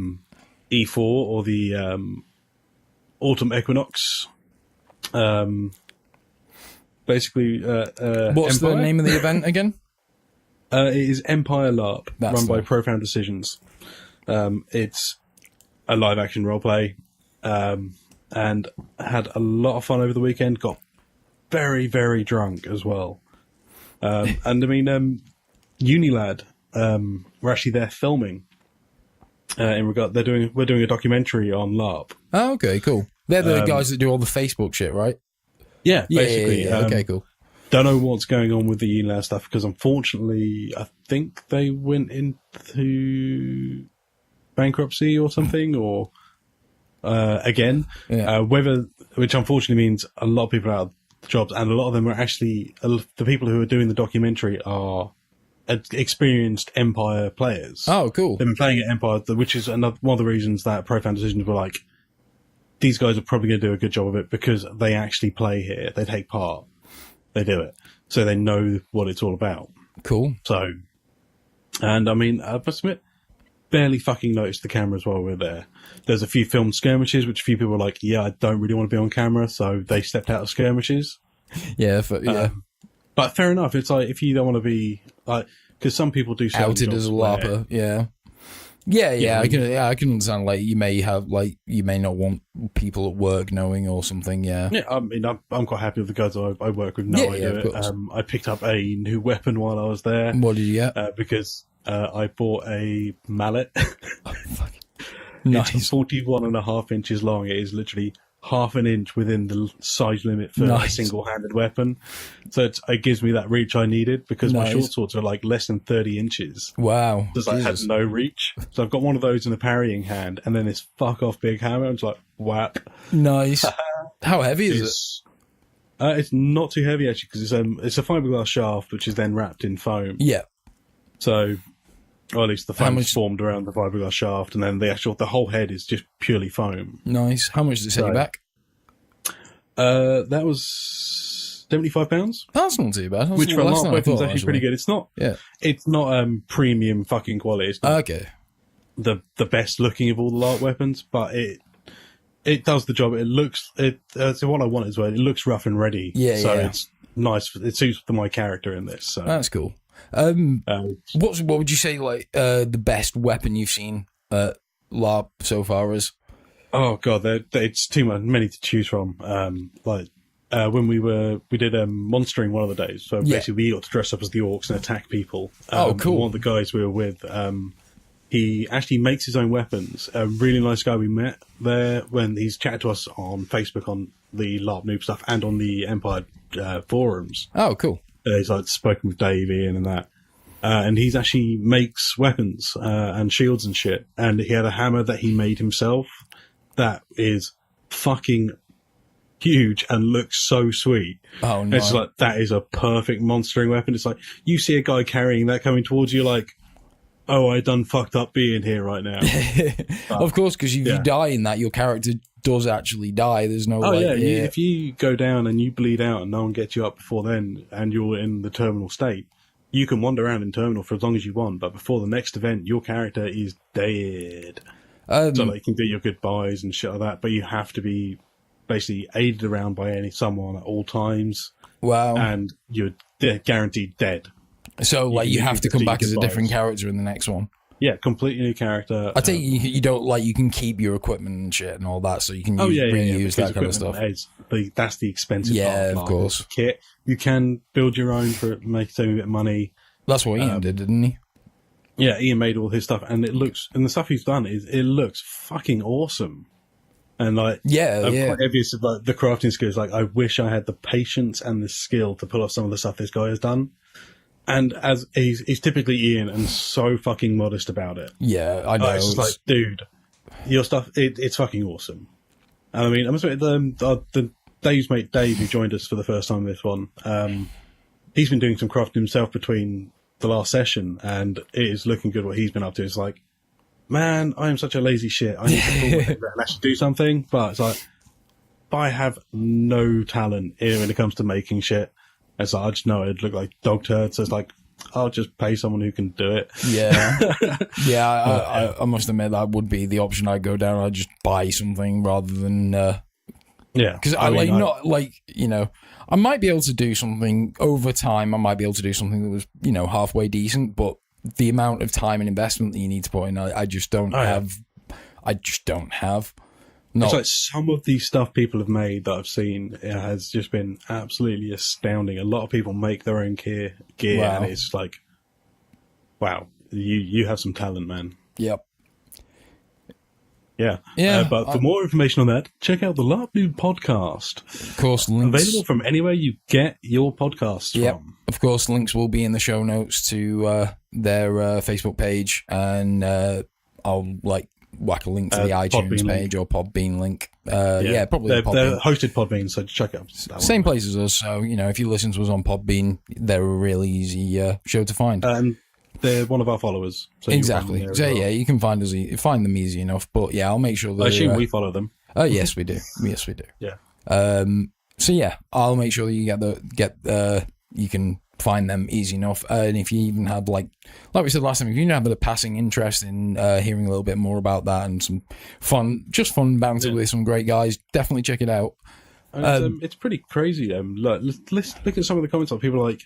E4 or the autumn equinox. Basically, what's Empire? the name of the event again? It is Empire LARP, run by right. Profound Decisions. It's a live action roleplay, and had a lot of fun over the weekend. Got very, very drunk as well. And I mean, Unilad were actually there filming. We're doing a documentary on LARP. Oh, okay, cool. They're the guys that do all the Facebook shit, right? Yeah, basically. Yeah. Okay, cool. Don't know what's going on with the Unilad stuff because unfortunately, I think they went into bankruptcy or something, or again, which unfortunately means a lot of people are out of jobs, and a lot of them are actually the people who are doing the documentary are experienced Empire players. Oh, cool. They've been playing at Empire, which is one of the reasons that Profound Decisions were like, these guys are probably going to do a good job of it because they actually play here. They take part. They do it. So they know what it's all about. Cool. So, and I mean, I must admit, barely fucking noticed the cameras while we were there. There's a few filmed skirmishes, which a few people were like, yeah, I don't really want to be on camera. So they stepped out of skirmishes. Yeah. But fair enough. It's like, if you don't want to be like, because some people do outed as a LARPer. Yeah. I can understand. Like, you may not want people at work knowing or something. Yeah. Yeah. I mean, I'm quite happy with the guys I work with. No idea. I picked up a new weapon while I was there. What did you get? Because I bought a mallet. Oh, fuck. Nice. It's 41.5 inches long. It is literally half an inch within the size limit for a single-handed weapon. So it gives me that reach I needed because my short swords are like less than 30 inches. Wow. So I had no reach. So I've got one of those in a parrying hand and then this fuck-off big hammer. I'm just like, whap. Nice. How heavy is it? It's not too heavy, actually, because it's a fiberglass shaft, which is then wrapped in foam. Yeah. So... or at least the foam is formed around the fiberglass shaft, and then the whole head is just purely foam. Nice. How much did it set you back? That was £75. That's not too bad. Which for a LARP weapon is actually pretty good. It's not. Yeah. It's not premium fucking quality. It's not okay. the best looking of all the LARP weapons, but it does the job. It looks so what I want as well. It looks rough and ready. Yeah, so yeah. it's nice. It suits my character in this. So That's cool. What would you say like the best weapon you've seen at LARP so far is? oh god, it's too many to choose from. When we did monstering one of the days. So basically, we got to dress up as the orcs and attack people. Oh, cool. One of the guys we were with, he actually makes his own weapons. A really nice guy we met there when he's chatted to us on Facebook on the LARP Noob stuff and on the Empire forums. Oh, cool. He's like spoken with Dave, Ian, and that. And he's actually makes weapons and shields and shit. And he had a hammer that he made himself that is fucking huge and looks so sweet. Oh, no. It's like, that is a perfect monstering weapon. It's like, you see a guy carrying that coming towards you, like, oh, I done fucked up being here right now. Of course, because if you die in that, your character does actually die. There's no if you go down and you bleed out and no one gets you up before then and you're in the terminal state, you can wander around in terminal for as long as you want, but before the next event, your character is dead. So like, you can do your goodbyes and shit like that, but you have to be basically aided around by someone at all times. Wow. And you're guaranteed dead. So like you have to come back as a different character in the next one. Yeah, completely new character. I think you don't like, you can keep your equipment and shit and all that, so you can reuse that kind of stuff. That's the expensive part. Yeah, of course. Kit. You can build your own for saving a bit of money. That's what Ian did, didn't he? Yeah, Ian made all his stuff, and the stuff he's done it looks fucking awesome. And like, quite obvious about the crafting skills. Like, I wish I had the patience and the skill to pull off some of the stuff this guy has done. And as he's typically Ian and so fucking modest about it. Yeah, I know. It's just like, dude, your stuff, it's fucking awesome. And I mean, I must admit, the Dave's mate Dave, who joined us for the first time this one, he's been doing some crafting himself between the last session, and it is looking good what he's been up to. It's like, man, I am such a lazy shit. I need to pull my head around and actually do something. But it's like, I have no talent here when it comes to making shit. It's like, I just know it'd look like dog turd, so it's like, I'll just pay someone who can do it. Yeah. Yeah, I must admit that would be the option I'd go down. I'd just buy something rather than... yeah. Because I might be able to do something over time. I might be able to do something that was, halfway decent, but the amount of time and investment that you need to put in, I just don't have. I just don't have. No. It's like some of the stuff people have made that I've seen, it has just been absolutely astounding. A lot of people make their own gear, Wow. and it's like, wow, you have some talent, man. Yep. Yeah. Yeah. But for more information on that, check out the LARP Noob podcast. Of course, links. Available from anywhere you get your podcasts from. Of course, links will be in the show notes to their Facebook page, and I'll whack a link to the iTunes Podbean page or Podbean link. Probably They're Podbean. hosted Podbean, so check out that one. Same place as us, so if you listen to us on Podbean, they're a really easy show to find. They're one of our followers. So Exactly. So you can find them easy enough. But yeah, I'll make sure that I assume we follow them. Oh yes, we do. Yes, we do. Yeah. So yeah, I'll make sure that you you can find them easy enough. And if you even had like we said last time, if you have a passing interest in hearing a little bit more about that and some fun banter with some great guys, definitely check it out. And it's pretty crazy. Let's look at some of the comments. Of people like,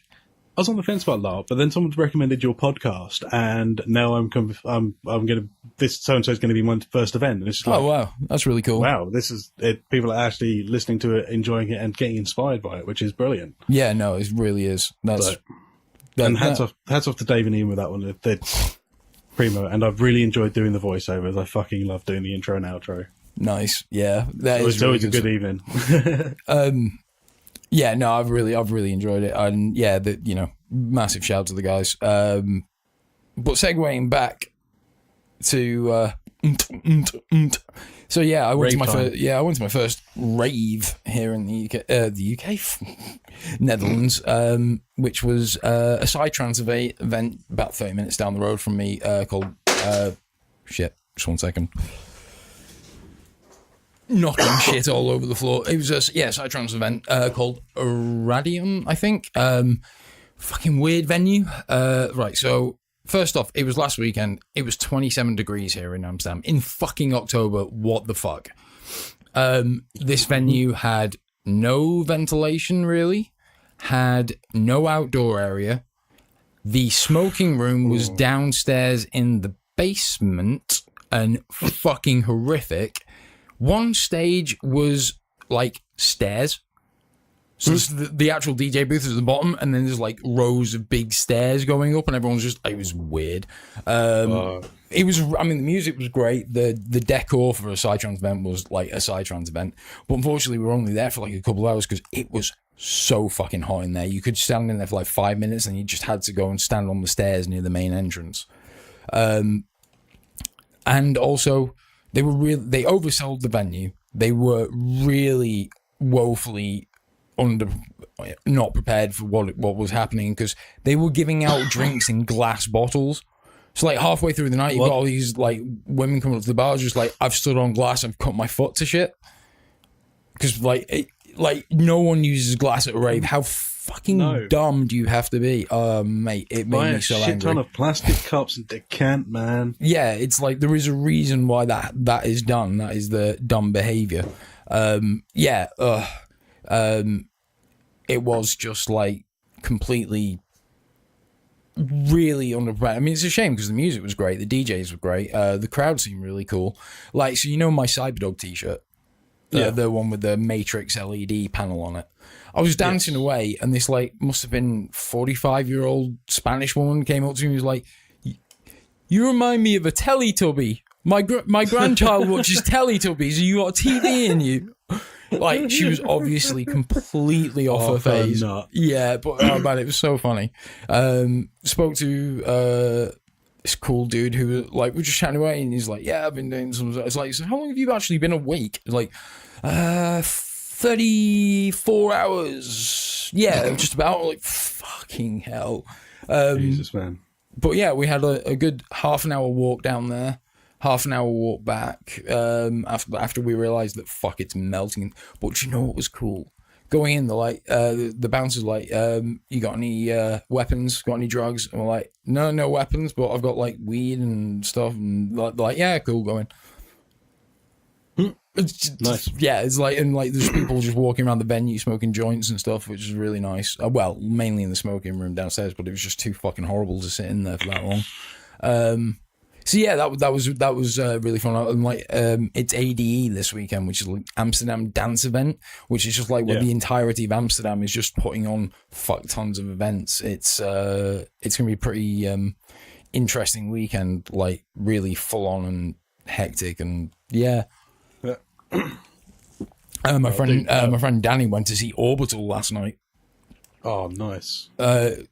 I was on the fence about LARP, but then someone's recommended your podcast, and now I'm gonna, this so and so is going to be my first event. And it's like, oh wow, that's really cool. Wow, this is it. People are actually listening to it, enjoying it, and getting inspired by it, which is brilliant. Yeah, no, it really is. And hats off to Dave and Ian with that one. They're primo, and I've really enjoyed doing the voiceovers. I fucking love doing the intro and outro. Nice, yeah, It's always a good evening. Yeah, no, I've really enjoyed it, and yeah, massive shout to the guys. But segueing back to, so yeah, I went to my first rave here in the UK, Netherlands, which was a Psytrance event about 30 minutes down the road from me, called just 1 second. Knocking shit all over the floor. It was a Psytrance event called Radium, I think. Fucking weird venue. Right, so first off, it was last weekend. It was 27 degrees here in Amsterdam in fucking October. What the fuck? This venue had no ventilation, really, had no outdoor area. The smoking room was downstairs in the basement and fucking horrific. One stage was like stairs. So it's the actual DJ booth is at the bottom, and then there's like rows of big stairs going up, and everyone's just, it was weird. It was, I mean, the music was great. The decor for a Psytrance event was like a Psytrance event. But unfortunately, we were only there for like a couple of hours because it was so fucking hot in there. You could stand in there for like 5 minutes, and you just had to go and stand on the stairs near the main entrance. And also, they oversold the venue. They were really woefully not prepared for what was happening, because they were giving out drinks in glass bottles. So like halfway through the night, you got all these like women coming up to the bars, just like, I've stood on glass, I've cut my foot to shit. Because like no one uses glass at a rave. How fucking dumb do you have to be? Mate, it made me so angry. Buy a shit ton of plastic cups and decant, man. Yeah, it's like there is a reason why that is done. That is the dumb behavior. It was just like completely, really underprepared. I mean, it's a shame because the music was great, the DJs were great, the crowd seemed really cool. Like, so you know my Cyberdog t-shirt, the one with the Matrix LED panel on it. I was dancing away, and this like must have been 45-year-old Spanish woman came up to me and was like, "You remind me of a Teletubby. My grandchild watches Teletubbies. You got a TV in you." Like, she was obviously completely off her phase. Yeah, but oh man, it was so funny. Spoke to this cool dude who, like, we're just chatting away, and he's like, "Yeah, I've been doing some." It's like, "So how long have you actually been awake?" It's like, 34 hours. Yeah, just about. Like, fucking hell. Jesus, man. But yeah, we had a good half an hour walk down there. Half an hour walk back after we realised that fuck, it's melting. But you know what was cool? Going in, the bouncers like, "You got any weapons? Got any drugs?" And we're like, no weapons, but I've got like weed and stuff. And like, yeah, cool, go in. Nice. Yeah, it's like, and like there's people just walking around the venue smoking joints and stuff, which is really nice. Well, mainly in the smoking room downstairs, but it was just too fucking horrible to sit in there for that long. So yeah, that was really fun. And like, it's ADE this weekend, which is like Amsterdam Dance Event, which is just like where the entirety of Amsterdam is just putting on fuck tons of events. It's gonna be a pretty interesting weekend, like really full on and hectic, and yeah. My friend Danny went to see Orbital last night. Oh, nice. Last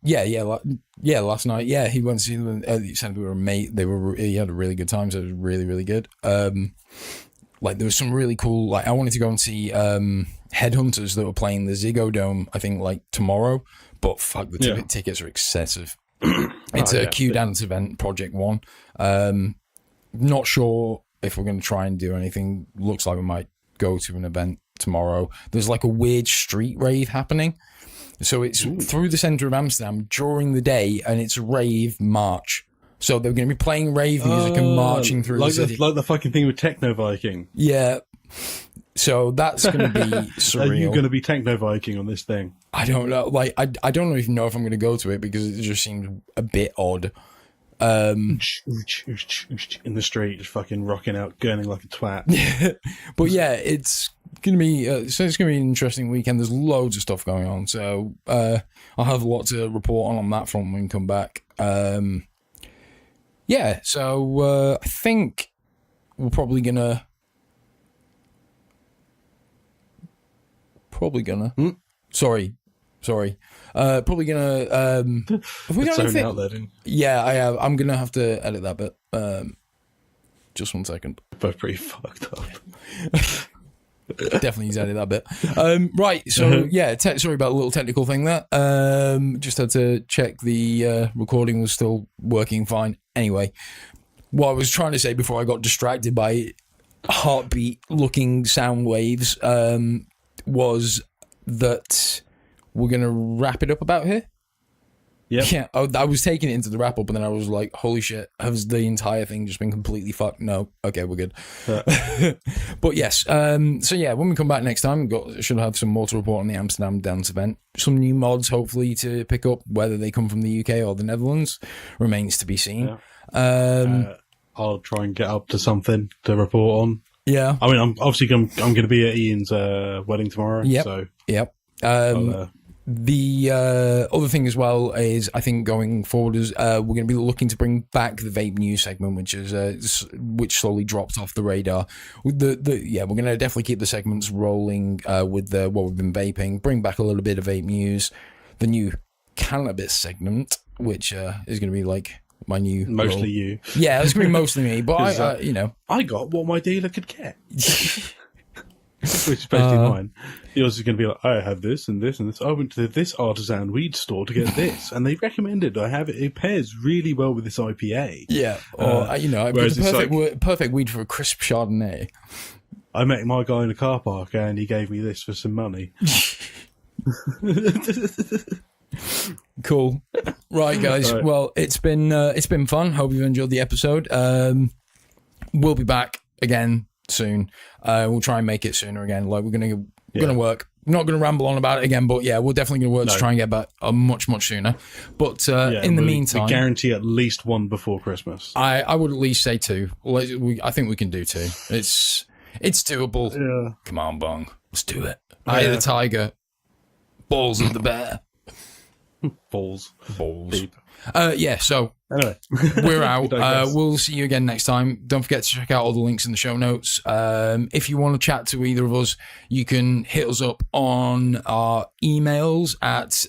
night. Yeah, he went to see them. He said they were he had a really good time. So it was really, really good. Like there was some really cool. Like I wanted to go and see Headhunters that were playing the Ziggo Dome. I think like tomorrow. But fuck, the tickets are excessive. It's a Q Dance event, Project One. Not sure if we're going to try and do anything. Looks like we might go to an event tomorrow. There's like a weird street rave happening. So it's through the centre of Amsterdam during the day, and it's rave march. So they're going to be playing rave music and marching through the city. Like the fucking thing with Techno Viking. Yeah. So that's going to be surreal. Are you going to be Techno Viking on this thing? I don't know. Like, I don't even know if I'm going to go to it because it just seems a bit odd. In the street, just fucking rocking out, gurning like a twat. But yeah, it's gonna be it's gonna be an interesting weekend. There's loads of stuff going on, so I'll have a lot to report on that front when we come back. Yeah, so I think we're probably gonna Sorry. Probably gonna. Have we got anything? Out there, didn't you? Yeah, I have. I'm gonna have to edit that bit. Just 1 second. Both pretty fucked up. Definitely need to edit that bit. Right. So yeah, sorry about a little technical thing there. Just had to check the recording was still working fine. Anyway, what I was trying to say before I got distracted by heartbeat-looking sound waves was that. We're going to wrap it up about here? Yep. Yeah, I was taking it into the wrap up, and then I was like, "Holy shit! Has the entire thing just been completely fucked?" No, okay, we're good. But yes, so yeah, when we come back next time, should have some more to report on the Amsterdam Dance event. Some new mods, hopefully, to pick up. Whether they come from the UK or the Netherlands remains to be seen. Yeah. I'll try and get up to something to report on. Yeah, I mean, I'm going to be at Ian's wedding tomorrow. Yep. So yep. The other thing as well is, I think going forward is we're going to be looking to bring back the vape news segment, which slowly dropped off the radar. We're going to definitely keep the segments rolling with what we've been vaping. Bring back a little bit of vape news, the new cannabis segment, which is going to be like my new mostly you. Yeah, it's going to be mostly me, but I got what my dealer could get. Which is basically mine. Yours is going to be like, I have this and this and this. I went to this artisan weed store to get this, and they recommended I have it. It pairs really well with this IPA. Yeah, or I put the perfect weed for a crisp Chardonnay. I met my guy in a car park, and he gave me this for some money. Cool. Right, guys. Right. Well, it's been fun. Hope you've enjoyed the episode. We'll be back again soon. We'll try and make it sooner again. Like we're gonna work. I'm not gonna ramble on about it again, but yeah, we're definitely gonna work to try and get back much sooner. But in the meantime, we guarantee at least one before Christmas. I would at least say 2. I think we can do 2. It's doable. Yeah. Come on, Bong. Let's do it. Eye of the tiger. Balls of the bear. Balls. Deep. So anyway, we're out. We'll see you again next time. Don't forget to check out all the links in the show notes. If you want to chat to either of us, you can hit us up on our emails at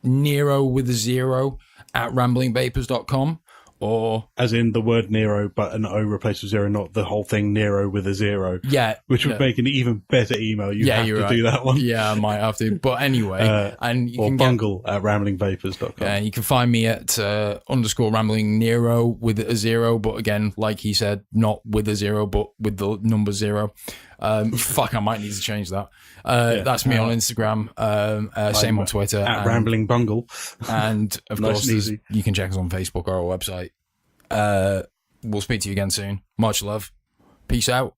Nero with a 0 at ramblingbapers.com. Or as in the word Nero, but an O replaced with 0, not the whole thing Nero with a 0. Yeah, which would make an even better email. You have to do that one. Yeah, I might have to. But anyway, and you can bungle at ramblingbapers.com. Yeah, you can find me at _ rambling Nero with a 0. But again, like he said, not with a 0, but with the number 0. Fuck, I might need to change that. That's me on Instagram. Same on Twitter. At Rambling Bungle. And of course, you can check us on Facebook or our website. We'll speak to you again soon. Much love. Peace out.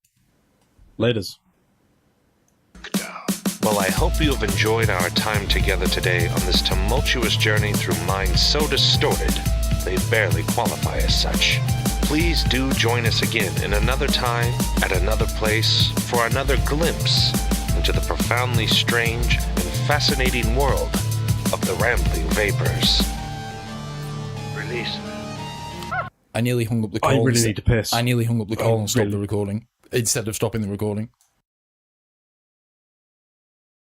Laters. Well, I hope you have enjoyed our time together today on this tumultuous journey through minds so distorted they barely qualify as such. Please do join us again in another time, at another place, for another glimpse into the profoundly strange and fascinating world of the Rambling Vapors. Release. I nearly hung up the call. I really need to piss. I nearly hung up the call and stopped the recording instead of stopping the recording.